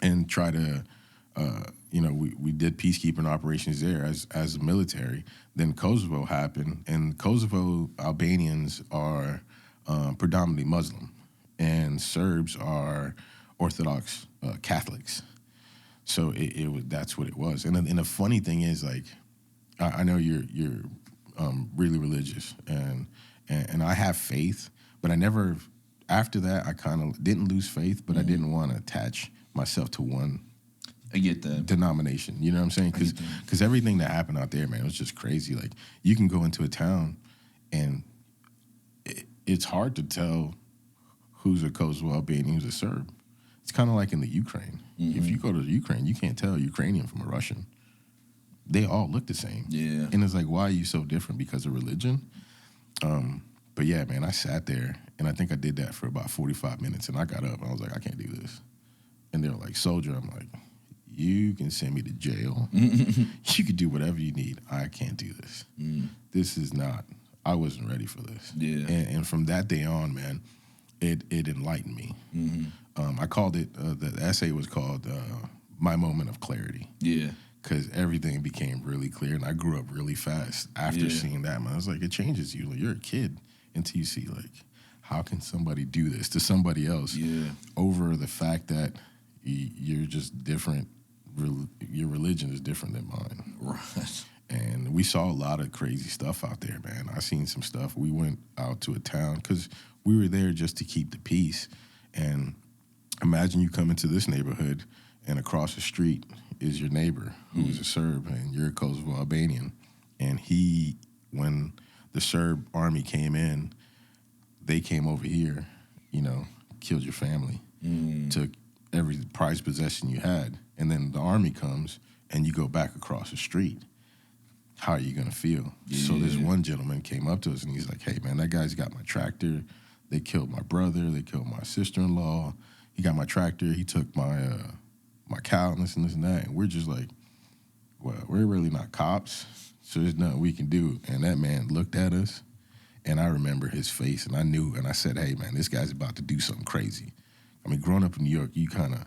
and try to, we did peacekeeping operations there as a military. Then Kosovo happened, and Kosovo Albanians are predominantly Muslim, and Serbs are Orthodox Catholics. So that's what it was. And the funny thing is, like, I know you're really religious, and I have faith, but I never. After that, I kind of didn't lose faith, but I didn't want to attach myself to one. I get that. Denomination, you know what I'm saying? Because everything that happened out there, man, it was just crazy. Like, you can go into a town, and it's hard to tell who's a Kosovo Albanian, who's a Serb. It's kind of like in the Ukraine. If you go to the Ukraine, you can't tell a Ukrainian from a Russian. They all look the same. Yeah. And it's like, why are you so different? Because of religion? But yeah, man, I sat there, and I think I did that for about 45 minutes, and I got up, and I was like, I can't do this. And they were like, soldier. I'm like, you can send me to jail. You could do whatever you need. I can't do this. This is not, I wasn't ready for this. Yeah. And from that day on, man, it enlightened me. I called it, the essay was called My Moment of Clarity. Yeah. Because everything became really clear, and I grew up really fast after seeing that, man. I was like, it changes you. Like, you're a kid until you see, like, how can somebody do this to somebody else over the fact that you're just different. Your religion is different than mine. Right. And we saw a lot of crazy stuff out there, man. I seen some stuff. We went out to a town because we were there just to keep the peace. And imagine you come into this neighborhood, and across the street is your neighbor who is a Serb, and you're a Kosovo Albanian. And when the Serb army came in, they came over here, killed your family, took every prized possession you had. And then the army comes, and you go back across the street. How are you going to feel? Yeah. So this one gentleman came up to us, and he's like, hey, man, that guy's got my tractor. They killed my brother. They killed my sister-in-law. He got my tractor. He took my my cow and this and that. And we're just like, well, we're really not cops, so there's nothing we can do. And that man looked at us, and I remember his face, and I knew, and I said, hey, man, this guy's about to do something crazy. I mean, growing up in New York, you kind of...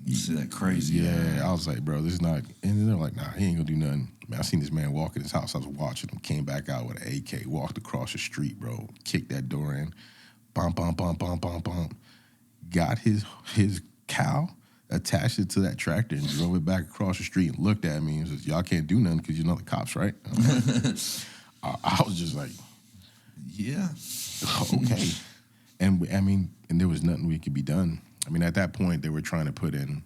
You see that crazy. Yeah, I was like, bro, this is not... And they're like, nah, he ain't gonna do nothing. Man, I seen this man walk in his house. I was watching him, came back out with an AK, walked across the street, bro, kicked that door in, bump, bump, bump, bump, bump, bump. Got his cow, attached it to that tractor, and drove it back across the street and looked at me and says, y'all can't do nothing because you're not the cops, right? Like, I was just like... Yeah. Okay. And and there was nothing we could be done. I mean, at that point, they were trying to put in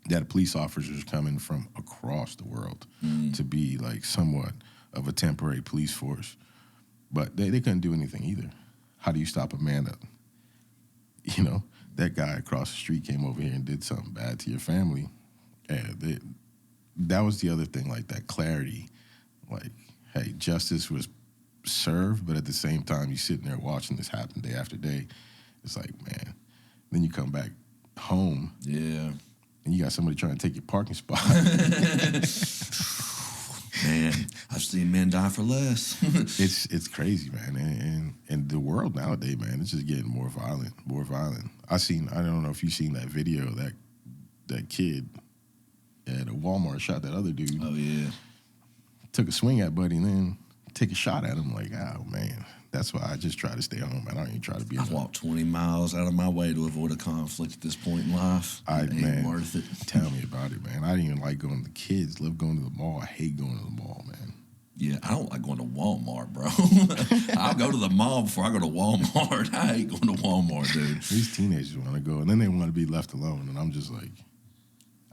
that police officers coming from across the world to be like somewhat of a temporary police force. But they couldn't do anything either. How do you stop a man that, that guy across the street came over here and did something bad to your family? Yeah, that was the other thing, like that clarity. Like, hey, justice was served, but at the same time, you're sitting there watching this happen day after day. It's like, man. Then you come back home. Yeah. And you got somebody trying to take your parking spot. Man, I've seen men die for less. It's crazy, man. And the world nowadays, man, it's just getting more violent. I don't know if you've seen that video, that kid at a Walmart shot that other dude. Oh, yeah. Took a swing at Buddy and then take a shot at him. Like, oh, man. That's why I just try to stay home, man. I don't even try to be. I've walked 20 miles out of my way to avoid a conflict at this point in life. It ain't worth it. Tell me about it, man. I didn't even like going to the kids. Love going to the mall. I hate going to the mall, man. Yeah, I don't like going to Walmart, bro. I'll go to the mall before I go to Walmart. I hate going to Walmart, dude. These teenagers want to go, and then they want to be left alone, and I'm just like,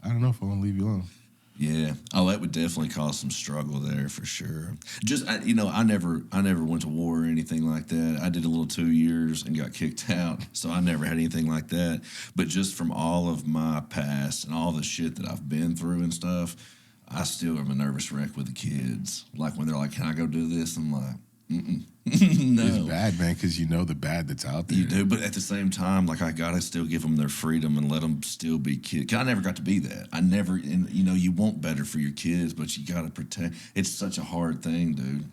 I don't know if I want to leave you alone. Yeah. Oh, that would definitely cause some struggle there for sure. Just, I never went to war or anything like that. I did a little 2 years and got kicked out, so I never had anything like that. But just from all of my past and all the shit that I've been through and stuff, I still am a nervous wreck with the kids. Like when they're like, "Can I go do this?" I'm like, "Mm-mm." No. It's bad, man, because you know the bad that's out there. You do, but at the same time, like I gotta still give them their freedom and let them still be kids. 'Cause I never got to be that. I never, and you want better for your kids, but you gotta protect. It's such a hard thing, dude.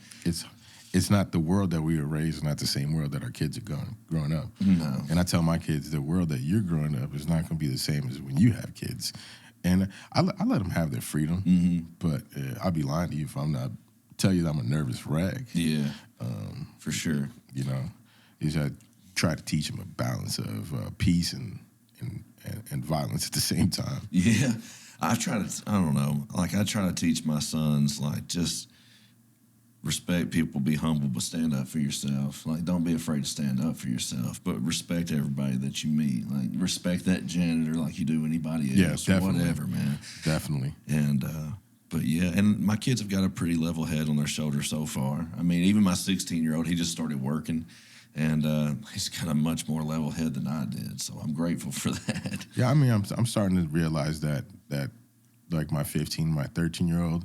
It's not the world that we were raised, not the same world that our kids are growing up. No. And I tell my kids, the world that you're growing up is not going to be the same as when you have kids. And I let them have their freedom, but I'd be lying to you if I'm not tell you that I'm a nervous wreck. Yeah, for sure. Is I try to teach them a balance of peace and violence at the same time. Yeah, I try to teach my sons, like, just respect people, be humble, but stand up for yourself. Like, don't be afraid to stand up for yourself, but respect everybody that you meet. Like, respect that janitor like you do anybody else. Yeah, or whatever, man. Definitely. And, but yeah, and my kids have got a pretty level head on their shoulders so far. I mean, even my 16-year-old, he just started working, and he's got a much more level head than I did. So I'm grateful for that. Yeah, I mean, I'm starting to realize that like my 15, my 13-year-old,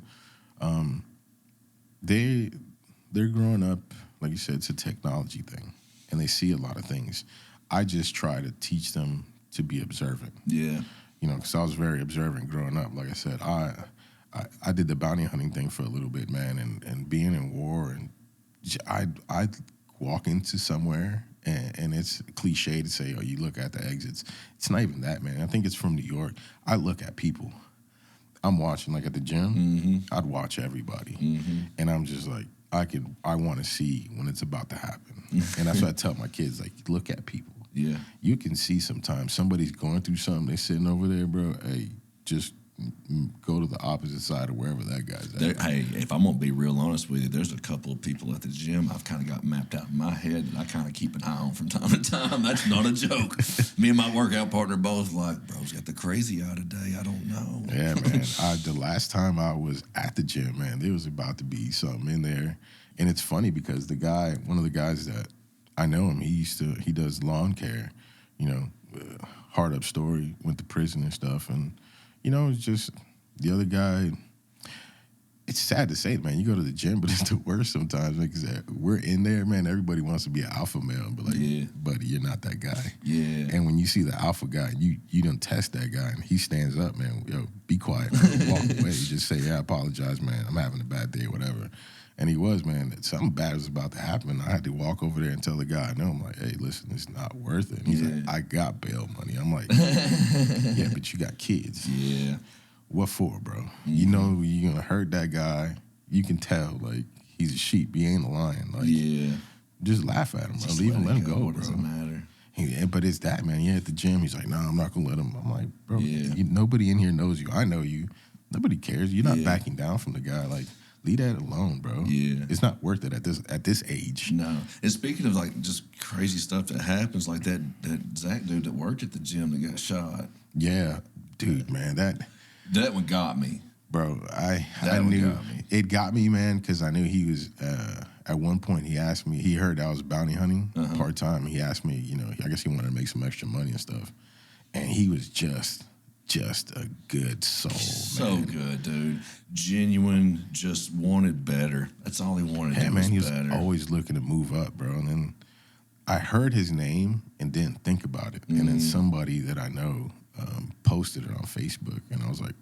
they're growing up, like you said, it's a technology thing, and they see a lot of things. I just try to teach them to be observant. Yeah. Because I was very observant growing up. Like I said, I did the bounty hunting thing for a little bit, man, and being in war, and I'd walk into somewhere, and it's cliche to say, oh, you look at the exits. It's not even that, man. I think it's from New York. I look at people. I'm watching, like at the gym, I'd watch everybody. And I'm just like, I want to see when it's about to happen. And that's what I tell my kids, like, look at people. Yeah. You can see sometimes somebody's going through something, they're sitting over there, bro, hey, just go to the opposite side of wherever that guy's at. Hey, if I'm going to be real honest with you, there's a couple of people at the gym I've kind of got mapped out in my head that I kind of keep an eye on from time to time. That's not a joke. Me and my workout partner both like, bro's got the crazy eye today. I don't know. Yeah, man. The last time I was at the gym, man, there was about to be something in there. And it's funny because one of the guys that I know him, he does lawn care, hard up story, went to prison and stuff. And, it's just the other guy, it's sad to say, man. You go to the gym, but it's the worst sometimes because we're in there, man. Everybody wants to be an alpha male, but like, buddy, you're not that guy. Yeah. And when you see the alpha guy, you don't test that guy, and he stands up, man. Yo, be quiet, man. Walk away. You just say, yeah, I apologize, man. I'm having a bad day, whatever. And he was, man. Something bad was about to happen. I had to walk over there and tell the guy, I know. I'm like, hey, listen, it's not worth it. And he's like, I got bail money. I'm like, yeah, but you got kids. Yeah. What for, bro? You know you're gonna hurt that guy. You can tell, like, he's a sheep. He ain't a lion. Like, just laugh at him, bro. Leave him, let him go, what bro. Doesn't matter. But it's that, man. Yeah, at the gym, he's like, nah, I'm not gonna let him. I'm like, bro, nobody in here knows you. I know you. Nobody cares. You're not backing down from the guy. Like, leave that alone, bro. Yeah. It's not worth it at this age. No. And speaking of, like, just crazy stuff that happens, like that Zach dude that worked at the gym that got shot. Yeah. Dude, man, that one got me. Bro, I knew it got me, man, because I knew he was, at one point he asked me, he heard I was bounty hunting part-time. He asked me, you know, I guess he wanted to make some extra money and stuff. And he was just a good soul, man. So good, dude. Genuine, just wanted better. That's all he wanted. Yeah, man, he was better. always looking to move up, bro. And then I heard his name and didn't think about it. And then somebody that I know posted it on Facebook, and I was like,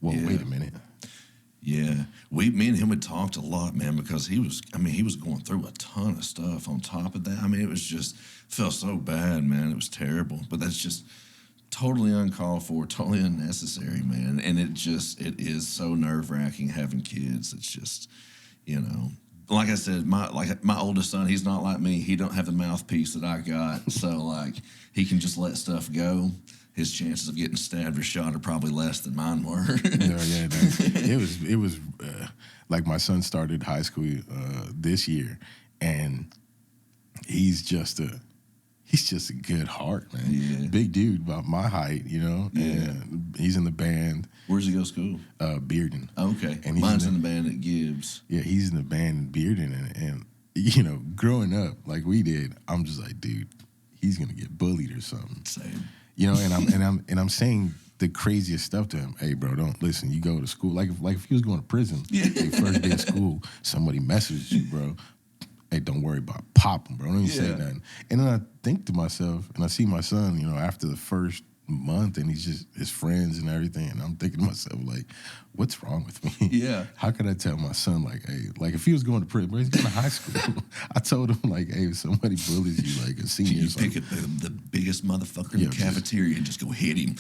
well, wait a minute. Yeah. Me and him had talked a lot, man, because he was going through a ton of stuff on top of that. I mean, it was just, felt so bad, man. It was terrible. But that's just totally uncalled for, totally unnecessary, man. And it is so nerve-wracking having kids. It's just, you know, like I said, my oldest son, he's not like me. He don't have the mouthpiece that I got. So, like, he can just let stuff go. His chances of getting stabbed or shot are probably less than mine were. It was like my son started high school this year, and he's just a good heart, man. Yeah. Big dude, about my height, you know. Yeah. And he's in the band. Where's he go to school? Bearden. Okay. And mine's in the band at Gibbs. Yeah, he's in the band in Bearden, and you know, growing up like we did, I'm just like, dude, he's gonna get bullied or something. Same. You know, and I'm saying the craziest stuff to him. Hey, bro, don't listen. You go to school like if he was going to prison. Hey, first day of school, somebody messages you, bro. Hey, don't worry about popping, bro. Don't even say nothing. And then I think to myself, and I see my son, you know, after the first month, and he's just his friends and everything, and I'm thinking to myself, like, what's wrong with me? Yeah. How could I tell my son, like, hey, like if he was going to prison, but he's going to high school. I told him, like, hey, if somebody bullies you, like a senior, you pick up the biggest motherfucker in the cafeteria and just go hit him.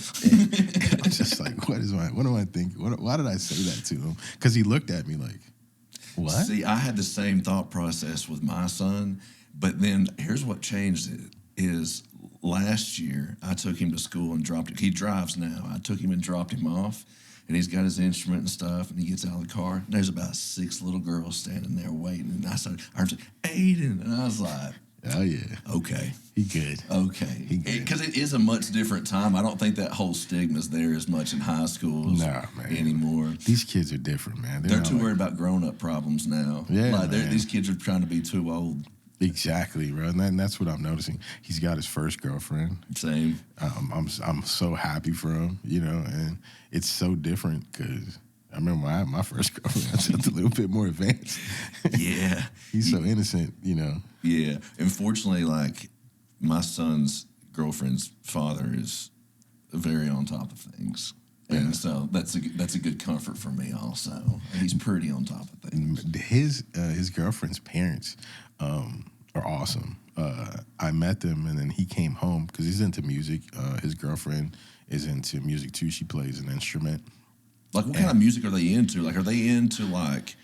I'm just like, what am I thinking? Why did I say that to him? Because he looked at me like, what? See, I had the same thought process with my son, but then here's what changed it is last year I took him to school and dropped him. He drives now. I took him and dropped him off, and he's got his instrument and stuff, and he gets out of the car, and there's about 6 little girls standing there waiting, and I started, Aiden, and I was like, oh, yeah. Okay. He good. Okay. Because it is a much different time. I don't think that whole stigma's there as much in high schools anymore. These kids are different, man. They're too worried about grown-up problems now. Yeah, like these kids are trying to be too old. Exactly, bro. And that's what I'm noticing. He's got his first girlfriend. Same. I'm so happy for him, you know, and it's so different because I remember when I had my first girlfriend, I was just a little bit more advanced. Yeah. He's so innocent, you know. Yeah. Unfortunately, like, my son's girlfriend's father is very on top of things. And so that's a good comfort for me also. He's pretty on top of things. His girlfriend's parents are awesome. I met them, and then he came home because he's into music. His girlfriend is into music too. She plays an instrument. Like, what kind of music are they into? Like, are they into like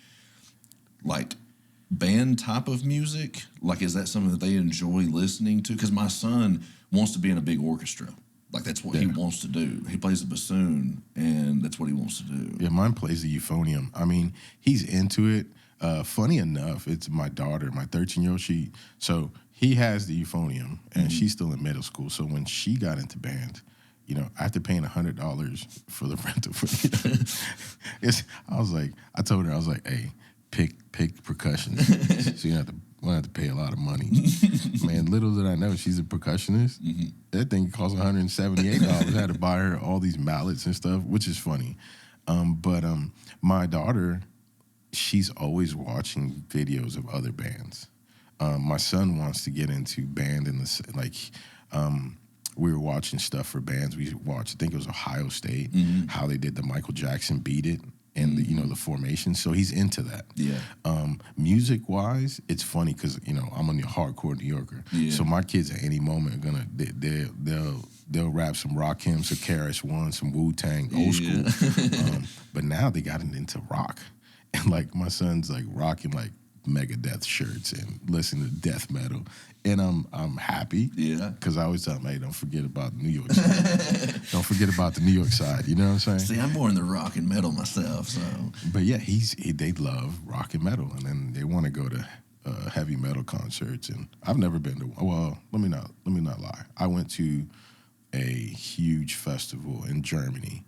band type of music? Like, is that something that they enjoy listening to? Because my son wants to be in a big orchestra. Like, that's what he wants to do. He plays the bassoon, and that's what he wants to do. Yeah, mine plays the euphonium. I mean, he's into it. Funny enough, it's my daughter, my 13-year-old. So he has the euphonium, and she's still in middle school. So when she got into band, you know, after paying $100 for the rental, I told her, I was like, hey, pick percussion. So you don't have to pay a lot of money. Man, little did I know she's a percussionist. That thing cost $178. I had to buy her all these mallets and stuff, which is funny. But my daughter, she's always watching videos of other bands. My son wants to get into band in the like. We were watching stuff for bands. We watched, I think it was Ohio State, how they did the Michael Jackson Beat It and the, the formation. So he's into that. Yeah. Music wise, it's funny because I'm a hardcore New Yorker. Yeah. So my kids at any moment are they'll rap some rock hymns, some KRS-One, some Wu-Tang, old school. But now they got into rock, and like my son's like rocking like Megadeth shirts and listening to death metal, and I'm happy. Yeah. Because I always tell them, hey, don't forget about the New York side. Don't forget about the New York side. You know what I'm saying? See, I'm more in the rock and metal myself, so. But yeah, they love rock and metal, and then they want to go to heavy metal concerts. And I've never been to. Well, let me not lie. I went to a huge festival in Germany,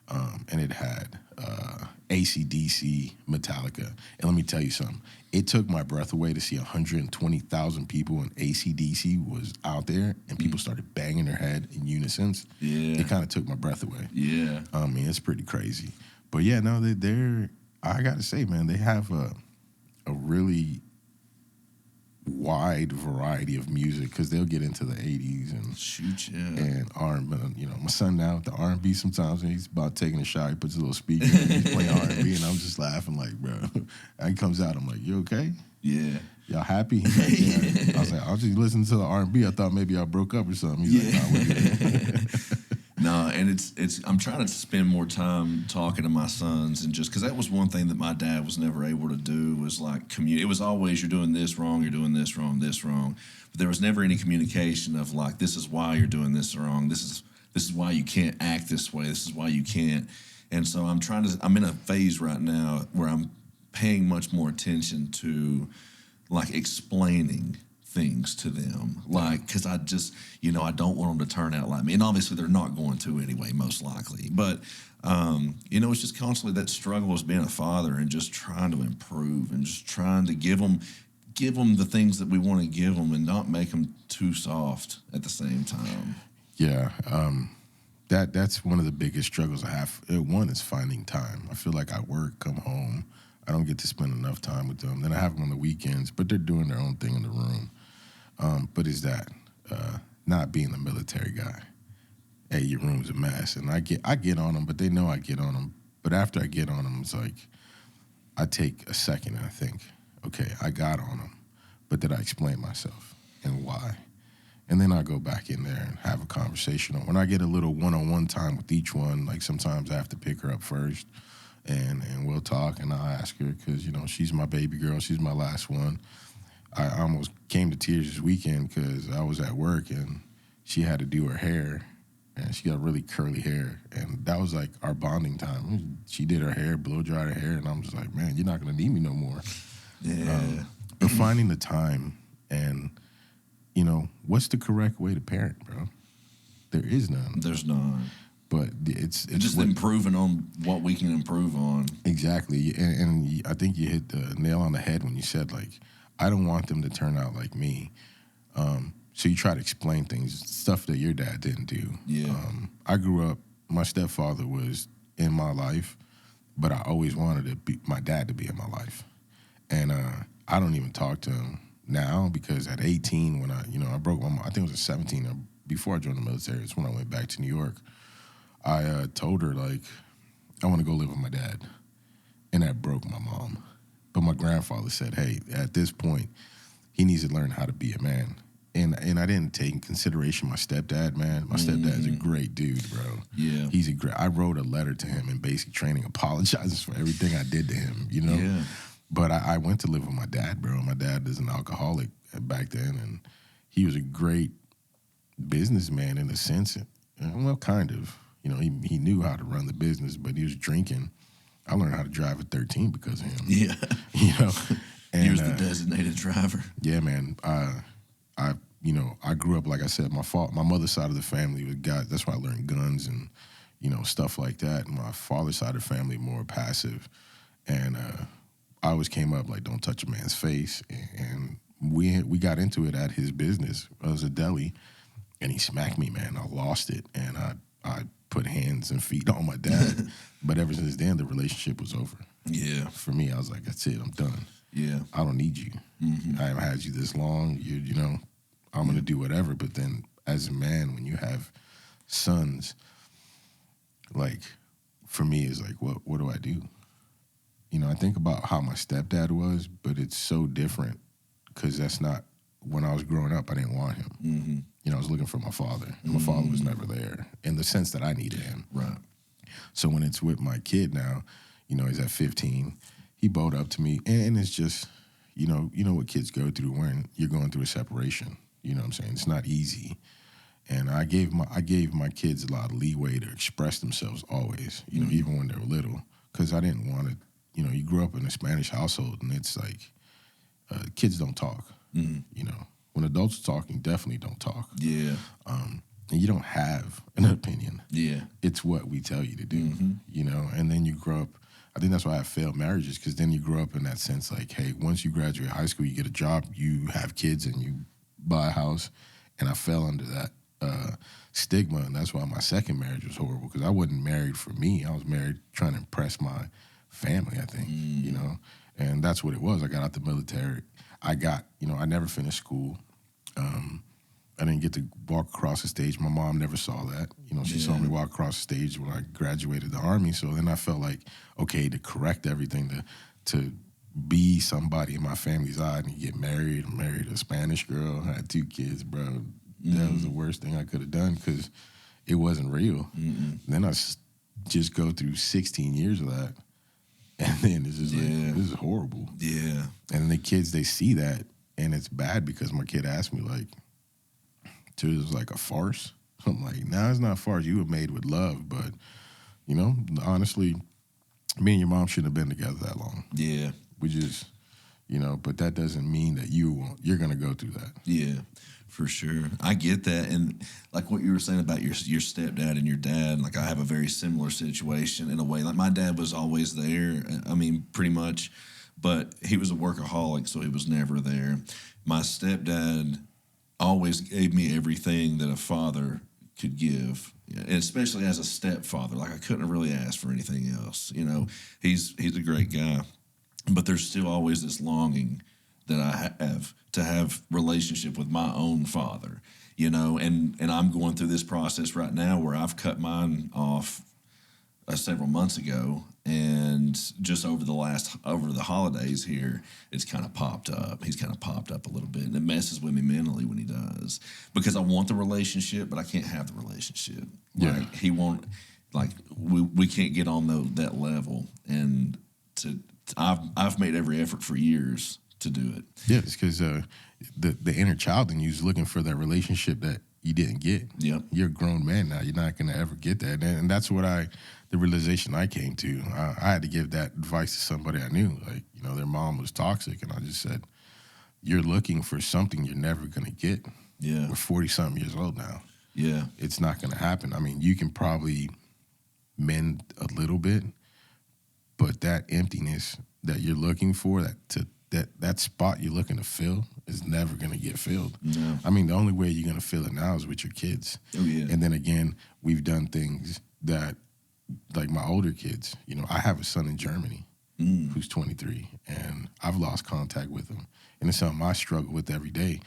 and it had AC/DC, Metallica. And let me tell you something. It took my breath away to see 120,000 people, and AC/DC was out there, and people started banging their head in unison. Yeah. It kind of took my breath away. Yeah. I mean, it's pretty crazy. But yeah, no, they're I got to say, man, they have a really wide variety of music because they'll get into the 80s and R&B. My son now with the R&B sometimes when he's about taking a shower, he puts a little speaker and he's playing R&B, and I'm just laughing like, bro. And he comes out, I'm like, you okay? Yeah. Y'all happy? He's like, yeah. I was like, I was just listening to the R&B. I thought maybe y'all broke up or something. He's like, nah, we're good. No, and it's. I'm trying to spend more time talking to my sons, and just because that was one thing that my dad was never able to do was like communicate. It was always you're doing this wrong, you're doing this wrong, this wrong. But there was never any communication of like this is why you're doing this wrong. This is why you can't act this way. This is why you can't. And so I'm in a phase right now where I'm paying much more attention to like explaining things to them, like, because I just, I don't want them to turn out like me, and obviously they're not going to anyway, most likely. But it's just constantly that struggle as being a father and just trying to improve and just trying to give them the things that we want to give them and not make them too soft at the same time. Yeah, that's one of the biggest struggles I have. One is finding time. I feel like I work, come home, I don't get to spend enough time with them. Then I have them on the weekends, but they're doing their own thing in the room. But is that not being the military guy? Hey, your room's a mess, and I get on them, but they know I get on them. But after I get on them, it's like I take a second and I think, okay, I got on them, but did I explain myself and why? And then I go back in there and have a conversation. When I get a little one-on-one time with each one, like sometimes I have to pick her up first, and we'll talk, and I'll ask her because she's my baby girl, she's my last one. I almost came to tears this weekend because I was at work and she had to do her hair, and she got really curly hair, and that was like our bonding time. She did her hair, blow dried her hair, and I'm just like, man, you're not gonna need me no more. Yeah. But finding the time and what's the correct way to parent, bro? There is none. There's none. But it's just improving on what we can improve on. Exactly, and I think you hit the nail on the head when you said like, I don't want them to turn out like me. So you try to explain things, stuff that your dad didn't do. Yeah. I grew up, my stepfather was in my life, but I always wanted my dad to be in my life. And I don't even talk to him now because at 18, when I broke my mom, I think it was at 17, before I joined the military, it's when I went back to New York. I told her, like, I want to go live with my dad. And that broke my mom. But my grandfather said, hey, at this point, he needs to learn how to be a man. And I didn't take in consideration my stepdad, man. My stepdad's a great dude, bro. Yeah. I wrote a letter to him in basic training apologizing for everything I did to him, Yeah. But I went to live with my dad, bro. My dad is an alcoholic back then, and he was a great businessman in a sense. Well, kind of. He knew how to run the business, but he was drinking. I learned how to drive at 13 because of him. Yeah. And, he was the designated driver. Yeah, man. I grew up, like I said, my mother's side of the family was guys. That's why I learned guns and, stuff like that. My father's side of the family more passive. And I always came up like, don't touch a man's face. And we got into it at his business. It was a deli, and he smacked me, man. I lost it, and I put hands and feet on my dad. But ever since then, the relationship was over. Yeah. For me, I was like, that's it. I'm done. Yeah. I don't need you. I haven't had you this long. You know, I'm going to do whatever. But then as a man, when you have sons, like, for me, it's like, what do I do? You know, I think about how my stepdad was, but it's so different because that's not, when I was growing up, I didn't want him. You know, I was looking for my father, and my father was never there in the sense that I needed him. Right. So when it's with my kid now, you know, he's at 15, he bowed up to me, and it's just, you know what kids go through when you're going through a separation. You know what I'm saying? It's not easy. And I gave my kids a lot of leeway to express themselves always, you know, even when they were little, because I didn't want to, you know, you grew up in a Spanish household, and it's like, kids don't talk, you know. When adults are talking, definitely don't talk. Yeah. And you don't have an opinion. Yeah. It's what we tell you to do, you know. And then you grow up, I think that's why I failed marriages, because then you grow up in that sense like, hey, once you graduate high school, you get a job, you have kids, and you buy a house. And I fell under that stigma, and that's why my second marriage was horrible, because I wasn't married for me. I was married trying to impress my family, I think, you know. And that's what it was. I got out the military. You know, I never finished school. I didn't get to walk across the stage. My mom never saw that. You know, she saw me walk across the stage when I graduated the Army. So then I felt like, okay, to correct everything, to be somebody in my family's eye and get married. I married a Spanish girl, had 2 kids, bro. That was the worst thing I could have done because it wasn't real. Then I just go through 16 years of that. And then it's just like, this is horrible. Yeah. And the kids, they see that, and it's bad because my kid asked me, like, so it was like a farce? I'm like, nah, it's not a farce. You were made with love, but, you know, honestly, me and your mom shouldn't have been together that long. Yeah. We just, you know, but that doesn't mean that you're going to go through that. Yeah, for sure. I get that. And like what you were saying about your stepdad and your dad, like I have a very similar situation in a way. Like my dad was always there. I mean, pretty much, but he was a workaholic, so he was never there. My stepdad always gave me everything that a father could give, and especially as a stepfather. Like I couldn't really ask for anything else. You know, he's a great guy, but there's still always this longing that I have to have relationship with my own father. You know, and I'm going through this process right now where I've cut mine off several months ago, and just over the holidays here, it's kind of popped up. He's kind of popped up a little bit, and it messes with me mentally when he does, because I want the relationship, but I can't have the relationship. Yeah. Like he won't. Like we can't get on that level, and I've made every effort for years to do it. Yeah, it's because the inner child in you is looking for that relationship that you didn't get. Yep. You're a grown man now. You're not going to ever get that. And that's what the realization I came to. I had to give that advice to somebody I knew. Like, you know, their mom was toxic. And I just said, you're looking for something you're never going to get. Yeah. We're 40-something years old now. Yeah. It's not going to happen. I mean, you can probably mend a little bit, but that emptiness that you're looking for, that spot you're looking to fill is never going to get filled. No. I mean, the only way you're going to fill it now is with your kids. Oh, yeah. And then again, we've done things that, like my older kids, you know, I have a son in Germany who's 23, and I've lost contact with him. And it's something I struggle with every day.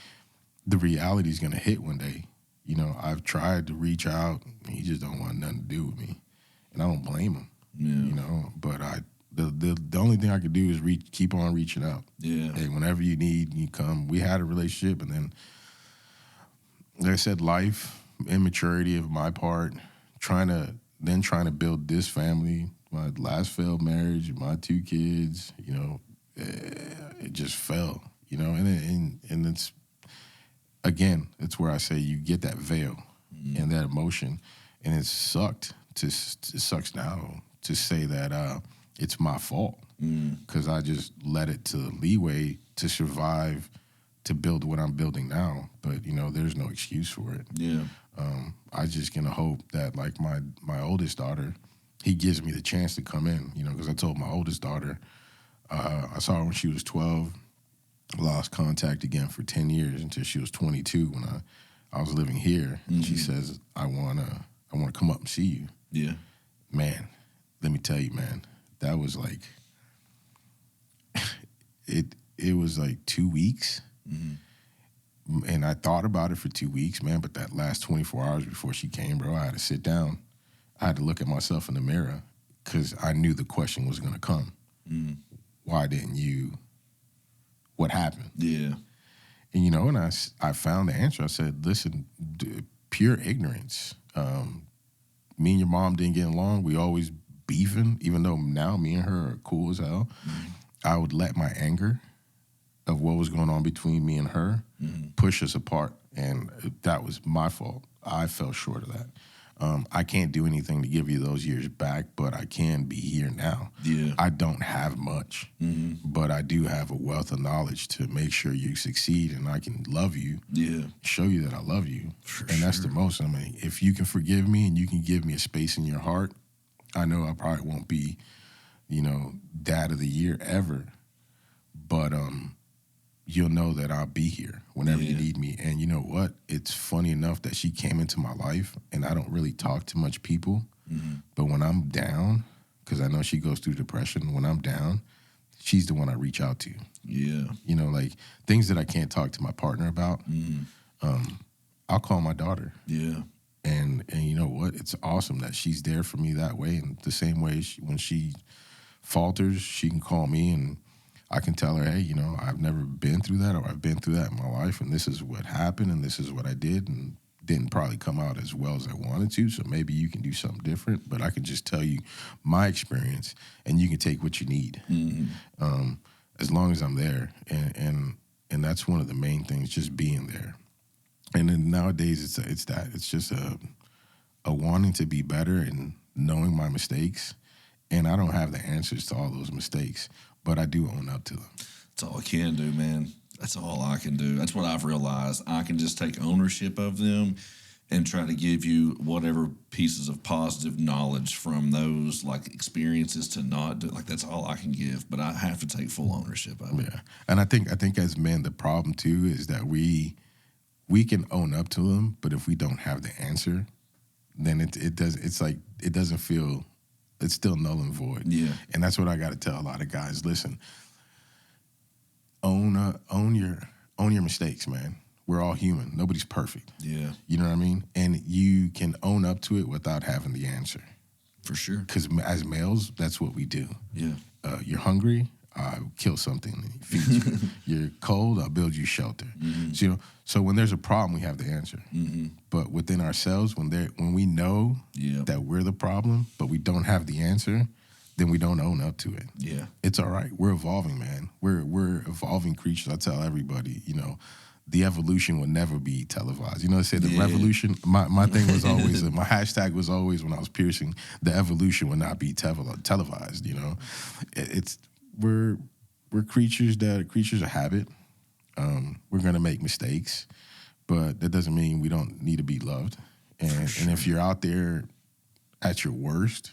The reality is going to hit one day. You know, I've tried to reach out, and he just don't want nothing to do with me. And I don't blame him, you know, but the only thing I could do is keep on reaching out. Yeah. Hey, whenever you need, you come. We had a relationship, and then, like I said, life, immaturity of my part, trying to build this family, my last failed marriage, my 2 kids, you know, it just fell, you know, and it's, again, it's where I say you get that veil and that emotion, and it sucks now to say that it's my fault because I just let it to leeway to survive, to build what I'm building now. But, you know, there's no excuse for it. Yeah. I just gonna hope that, like, my oldest daughter, he gives me the chance to come in, you know, because I told my oldest daughter, I saw her when she was 12, lost contact again for 10 years until she was 22 when I was living here. And she says, I want to I want to come up and see you. Yeah. Man, let me tell you, man, that was like, it was like 2 weeks. And I thought about it for 2 weeks, man, but that last 24 hours before she came, bro, I had to sit down. I had to look at myself in the mirror because I knew the question was going to come. Why didn't you? What happened? Yeah. And, you know, and I found the answer. I said, listen, pure ignorance. Me and your mom didn't get along. We always beefing, even though now me and her are cool as hell. I would let my anger of what was going on between me and her push us apart. And that was my fault. I fell short of that. I can't do anything to give you those years back, but I can be here now. Yeah. I don't have much, but I do have a wealth of knowledge to make sure you succeed, and I can love you, show you that I love you. And that's the most. I mean, if you can forgive me and you can give me a space in your heart, I know I probably won't be, you know, dad of the year ever, but you'll know that I'll be here whenever you need me. And you know what? It's funny enough that she came into my life, and I don't really talk to much people. But when I'm down, because I know she goes through depression, when I'm down, she's the one I reach out to. Yeah. You know, like things that I can't talk to my partner about, I'll call my daughter. Yeah. And you know what? It's awesome that she's there for me that way. And the same way when she falters, she can call me and I can tell her, hey, you know, I've never been through that, or I've been through that in my life, and this is what happened, and this is what I did, and didn't probably come out as well as I wanted to, so maybe you can do something different, but I can just tell you my experience, and you can take what you need, as long as I'm there, and that's one of the main things, just being there. And then nowadays, it's just a wanting to be better and knowing my mistakes, and I don't have the answers to all those mistakes, but I do own up to them. That's all I can do, man. That's all I can do. That's what I've realized. I can just take ownership of them and try to give you whatever pieces of positive knowledge from those, like, experiences to not do. Like, that's all I can give, but I have to take full ownership of it. Yeah, and I think as men, the problem too is that we can own up to them, but if we don't have the answer, then it doesn't feel. It's still null and void. Yeah. And that's what I got to tell a lot of guys. Listen, own your mistakes, man. We're all human. Nobody's perfect. Yeah. You know what I mean? And you can own up to it without having the answer. For sure. Because as males, that's what we do. Yeah. You're hungry, I'll kill something and feed you. You're cold, I'll build you shelter. So when there's a problem, we have the answer. But within ourselves, when we know that we're the problem, but we don't have the answer, then we don't own up to it. Yeah. It's all right. We're evolving, man. We're evolving creatures. I tell everybody, you know, the evolution will never be televised. You know, they say the revolution. My thing was always, my hashtag was always when I was piercing, the evolution will not be televised. You know, we're creatures of habit. We're gonna make mistakes, but that doesn't mean we don't need to be loved. And if you're out there at your worst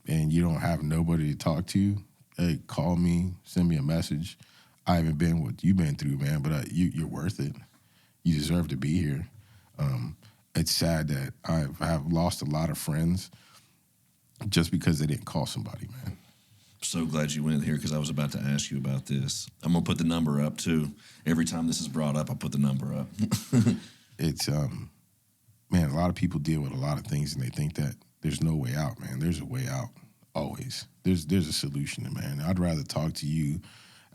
and you don't have nobody to talk to, hey, call me, send me a message. I haven't been what you've been through, man, but you're worth it. You deserve to be here. It's sad that I've lost a lot of friends just because they didn't call somebody, man. So glad you went here because I was about to ask you about this. I'm going to put the number up, too. Every time this is brought up, I put the number up. It's, man, a lot of people deal with a lot of things and they think that there's no way out, man. There's a way out, always. There's a solution, man. I'd rather talk to you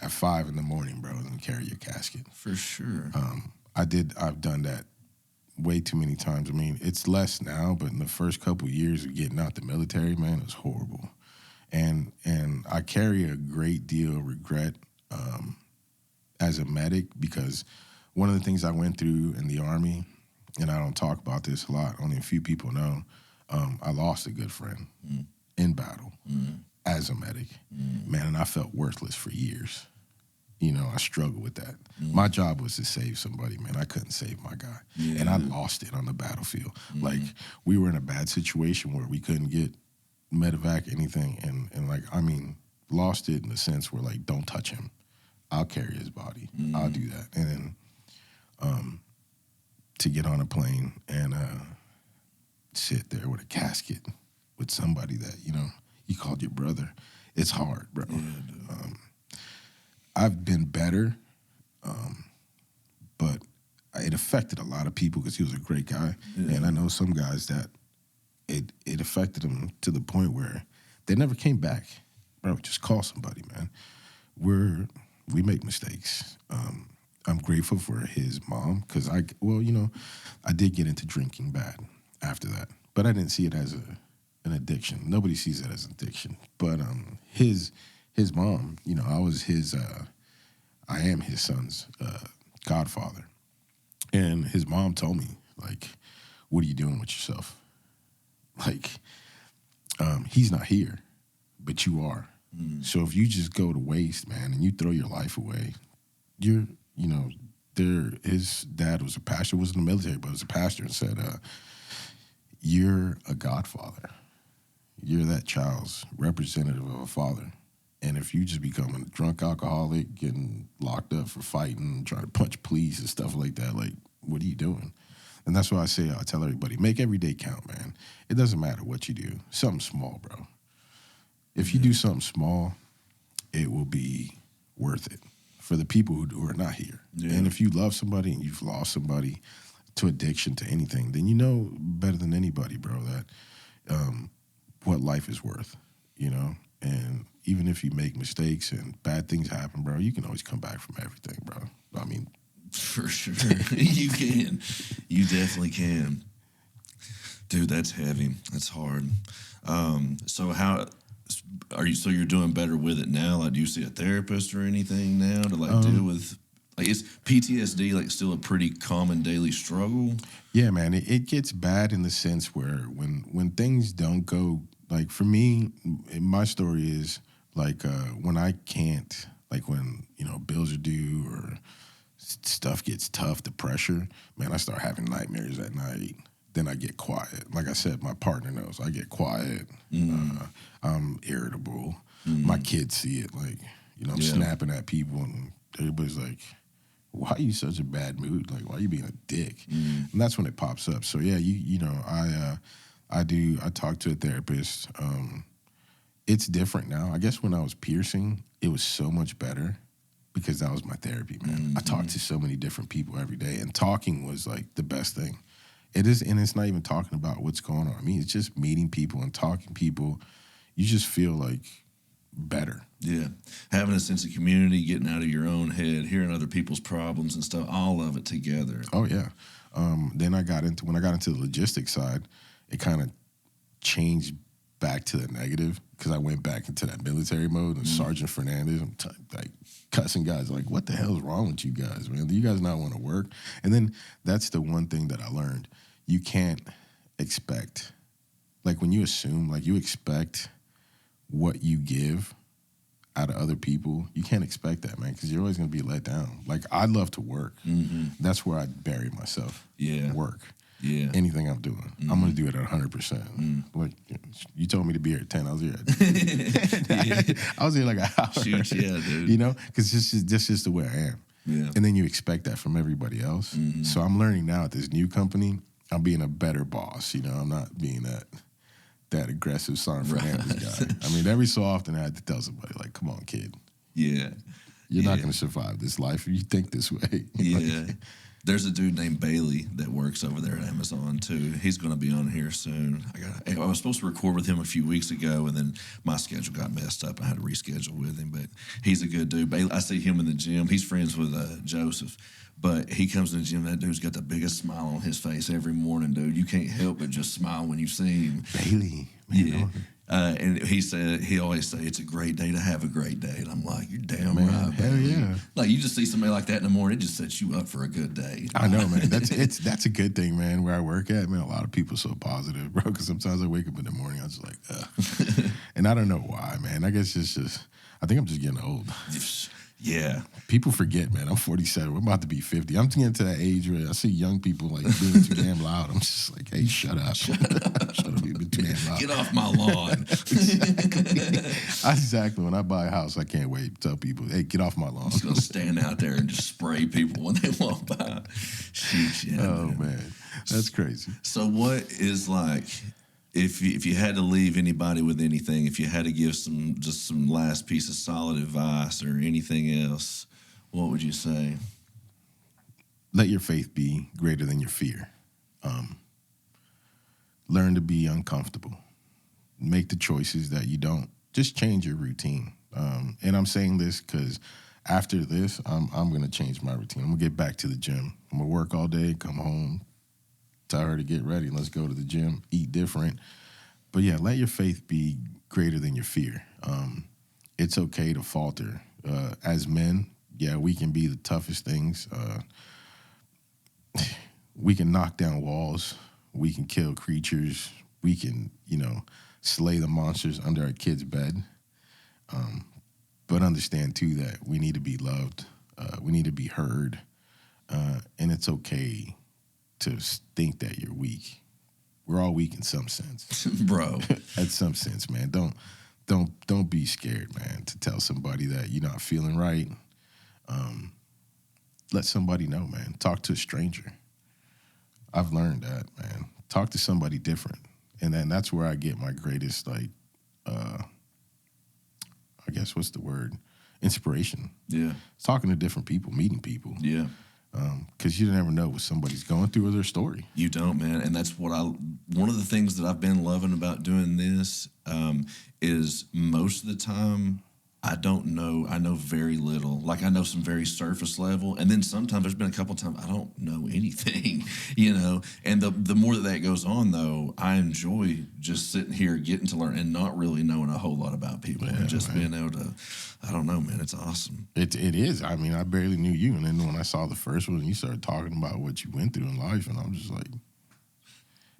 at 5 in the morning, bro, than carry your casket. For sure. I've done that way too many times. I mean, it's less now, but in the first couple of years of getting out the military, man, it was horrible. And I carry a great deal of regret as a medic because one of the things I went through in the Army, and I don't talk about this a lot, only a few people know, I lost a good friend in battle as a medic. Man, and I felt worthless for years. You know, I struggled with that. My job was to save somebody, man. I couldn't save my guy. And I lost it on the battlefield. Like, we were in a bad situation where we couldn't get medevac, anything. And like, I mean, lost it in the sense where, like, don't touch him. I'll carry his body. I'll do that. And then to get on a plane and sit there with a casket with somebody that, you know, you called your brother. It's hard, bro. Yeah, I've been better, but it affected a lot of people because he was a great guy. Yeah. And I know some guys that it affected them to the point where they never came back. Bro, just call somebody, man. We make mistakes. I'm grateful for his mom because I did get into drinking bad after that, but I didn't see it as an addiction. Nobody sees it as an addiction. But his mom, you know, I am his son's godfather, and his mom told me, like, what are you doing with yourself? Like, he's not here, but you are. So if you just go to waste, man, and you throw your life away, his dad was a pastor, wasn't in the military, but was a pastor, and said, you're a godfather. You're that child's representative of a father. And if you just become a drunk alcoholic, getting locked up for fighting, trying to punch police and stuff like that, like, what are you doing? And that's why I tell everybody, make every day count, man. It doesn't matter what you do. Something small, bro. If you do something small, it will be worth it for the people who are not here. Yeah. And if you love somebody and you've lost somebody to addiction, to anything, then you know better than anybody, bro, that what life is worth, you know? And even if you make mistakes and bad things happen, bro, you can always come back from everything, bro. I mean, for sure. You can. You definitely can. Dude, that's heavy. That's hard. So you're doing better with it now? Like, do you see a therapist or anything now to deal with, like, is PTSD like still a pretty common daily struggle? Yeah, man. It gets bad in the sense where when things don't go, like, for me, my story is like when I can't, like, when, you know, bills are due or stuff gets tough, the pressure, man, I start having nightmares at night. Then I get quiet. Like I said, my partner knows. I get quiet. I'm irritable. My kids see it. Like, you know, I'm snapping at people, and everybody's like, why are you such a bad mood? Like, why are you being a dick? And that's when it pops up. So, yeah, you know, I talk to a therapist. It's different now. I guess when I was piercing, it was so much better because that was my therapy, man. I talked to so many different people every day, and talking was, like, the best thing. It is, and it's not even talking about what's going on. I mean, it's just meeting people and talking to people. You just feel like better. Yeah. Having a sense of community, getting out of your own head, hearing other people's problems and stuff, all of it together. Oh, yeah. Then when I got into the logistics side, it kind of changed back to the negative because I went back into that military mode, and Sergeant Fernandez, I'm like cussing guys, like, what the hell is wrong with you guys, man? Do you guys not want to work? And then that's the one thing that I learned. You can't expect, like, when you assume, like, you expect what you give out of other people, you can't expect that, man, because you're always going to be let down. Like, I love to work. That's where I bury myself. Yeah. Work. Yeah. Anything I'm doing, I'm going to do it at 100%. Like, you told me to be here at 10. I was here at I was here like an hour. Shoot, yeah, dude. You know, because this is just the way I am. Yeah. And then you expect that from everybody else. So I'm learning now at this new company, I'm being a better boss. You know, I'm not being that aggressive Sergeant Fernandez guy. I mean, every so often I had to tell somebody, like, come on, kid. Yeah. You're not going to survive this life if you think this way. Yeah. There's a dude named Bailey that works over there at Amazon, too. He's going to be on here soon. I was supposed to record with him a few weeks ago, and then my schedule got messed up. I had to reschedule with him, but he's a good dude. Bailey, I see him in the gym. He's friends with Joseph, but he comes in the gym. That dude's got the biggest smile on his face every morning, dude. You can't help but just smile when you see him. Bailey. Yeah. And he always say it's a great day to have a great day. And I'm like, you're damn right, hell baby. yeah. Like, you just see somebody like that in the morning, it just sets you up for a good day. I know, man. That's a good thing, man. Where I work at, man, a lot of people are so positive, bro. Because sometimes I wake up in the morning, I'm just like, and I don't know why, man. I guess it's just, I think I'm just getting old. Yeah. People forget, man. I'm 47. We're about to be 50. I'm getting to that age where I see young people like being too damn loud. I'm just like, hey, shut up. Shut up. You've been too damn loud. Get off my lawn. Exactly. When I buy a house, I can't wait to tell people, hey, get off my lawn. I'm just going to stand out there and just spray people when they walk by. Sheesh, yeah, Oh, man. That's crazy. So what is like, if you had to leave anybody with anything, if you had to give some last piece of solid advice or anything else, what would you say? Let your faith be greater than your fear. Learn to be uncomfortable. Make the choices that you don't. Just change your routine. And I'm saying this because after this, I'm going to change my routine. I'm going to get back to the gym. I'm going to work all day, come home, tell her to get ready. Let's go to the gym, eat different. But yeah, let your faith be greater than your fear. It's okay to falter. As men, yeah, we can be the toughest things. We can knock down walls. We can kill creatures. We can, slay the monsters under our kid's bed. But understand, too, that we need to be loved. We need to be heard. And it's okay to think that you're weak. We're all weak in some sense. Bro. At some sense, man. Don't be scared, man, to tell somebody that you're not feeling right. Let somebody know, man. Talk to a stranger. I've learned that, man. Talk to somebody different. And then that's where I get my greatest, I guess, what's the word? Inspiration. Yeah. Talking to different people, meeting people. Yeah. Because you never know what somebody's going through or their story. You don't, man. And that's one of the things that I've been loving about doing this is most of the time I don't know. I know very little. Like I know some very surface level. And then sometimes there's been a couple of times I don't know anything, And the more that goes on, though, I enjoy just sitting here getting to learn and not really knowing a whole lot about people and just being able to, I don't know, man. It's awesome. It is. I mean, I barely knew you. And then when I saw the first one, you started talking about what you went through in life. And I'm just like,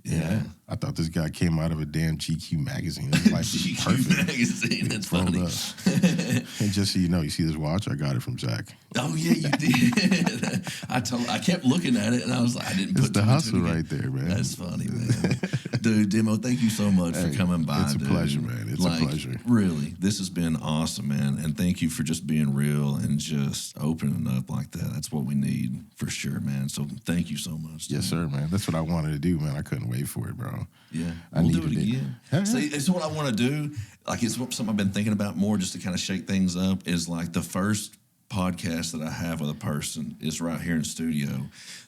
yeah. I thought this guy came out of a damn GQ magazine. His life was GQ magazine, that's funny. And just so you know, you see this watch? I got it from Zach. Oh, yeah, you did. I kept looking at it, and I was like, I didn't put the hustle right there, man. That's funny, man. Dude, Demo, thank you so much for coming by, It's a pleasure, man. It's a pleasure. Really, this has been awesome, man. And thank you for just being real and just opening up like that. That's what we need for sure, man. So thank you so much. Yes, sir, man. That's what I wanted to do, man. I couldn't wait for it, bro. Yeah, we'll do it again. See, it's what I want to do. Like, it's something I've been thinking about more just to kind of shake things up is like the first podcast that I have with a person is right here in studio.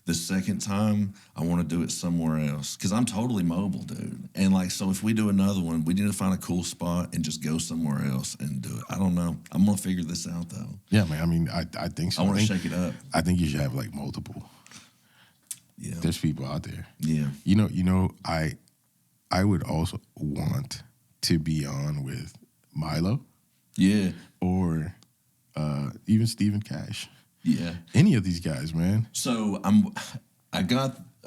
The second time, I want to do it somewhere else because I'm totally mobile, dude. And like, so if we do another one, we need to find a cool spot and just go somewhere else and do it. I don't know. I'm going to figure this out, though. Yeah, man. I mean, I think so. I want to shake it up. I think you should have like multiple. Yeah. There's people out there. Yeah. I would also want to be on with Milo. Yeah. Or even Stephen Cash. Yeah. Any of these guys, man. So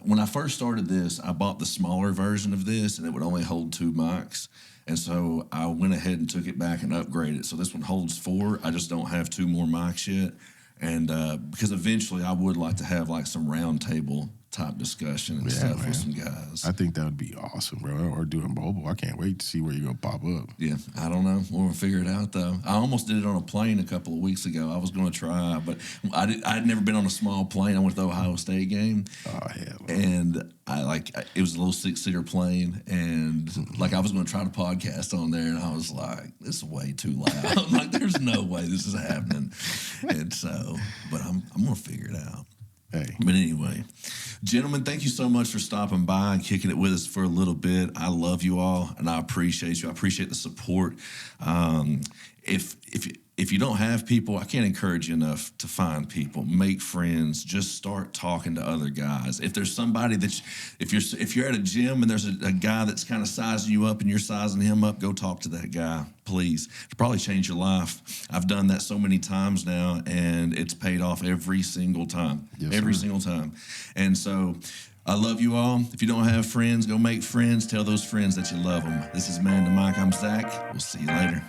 when I first started this, I bought the smaller version of this, and it would only hold 2 mics. And so I went ahead and took it back and upgraded. So this one holds 4. I just don't have 2 more mics yet. And because eventually I would like to have like some round table type discussion and stuff, man, with some guys. I think that would be awesome, bro. Or doing mobile. I can't wait to see where you're going to pop up. Yeah, I don't know. We're going to figure it out, though. I almost did it on a plane a couple of weeks ago. I was going to try, but I'd never been on a small plane. I went to the Ohio State game. Oh, hell. And it was a little 6-seater plane, and like I was going to try to podcast on there, and I was like, this is way too loud. I'm like, there's no way this is happening. And so, but I'm going to figure it out. Hey. But anyway, gentlemen, thank you so much for stopping by and kicking it with us for a little bit. I love you all, and I appreciate you. I appreciate the support. If you don't have people, I can't encourage you enough to find people, make friends, just start talking to other guys. If there's somebody if you're at a gym and there's a guy that's kind of sizing you up and you're sizing him up, go talk to that guy, please. It'll probably change your life. I've done that so many times now, and it's paid off every single time. Yes, every single time. And so I love you all. If you don't have friends, go make friends. Tell those friends that you love them. This is Man to Mike. I'm Zach. We'll see you later.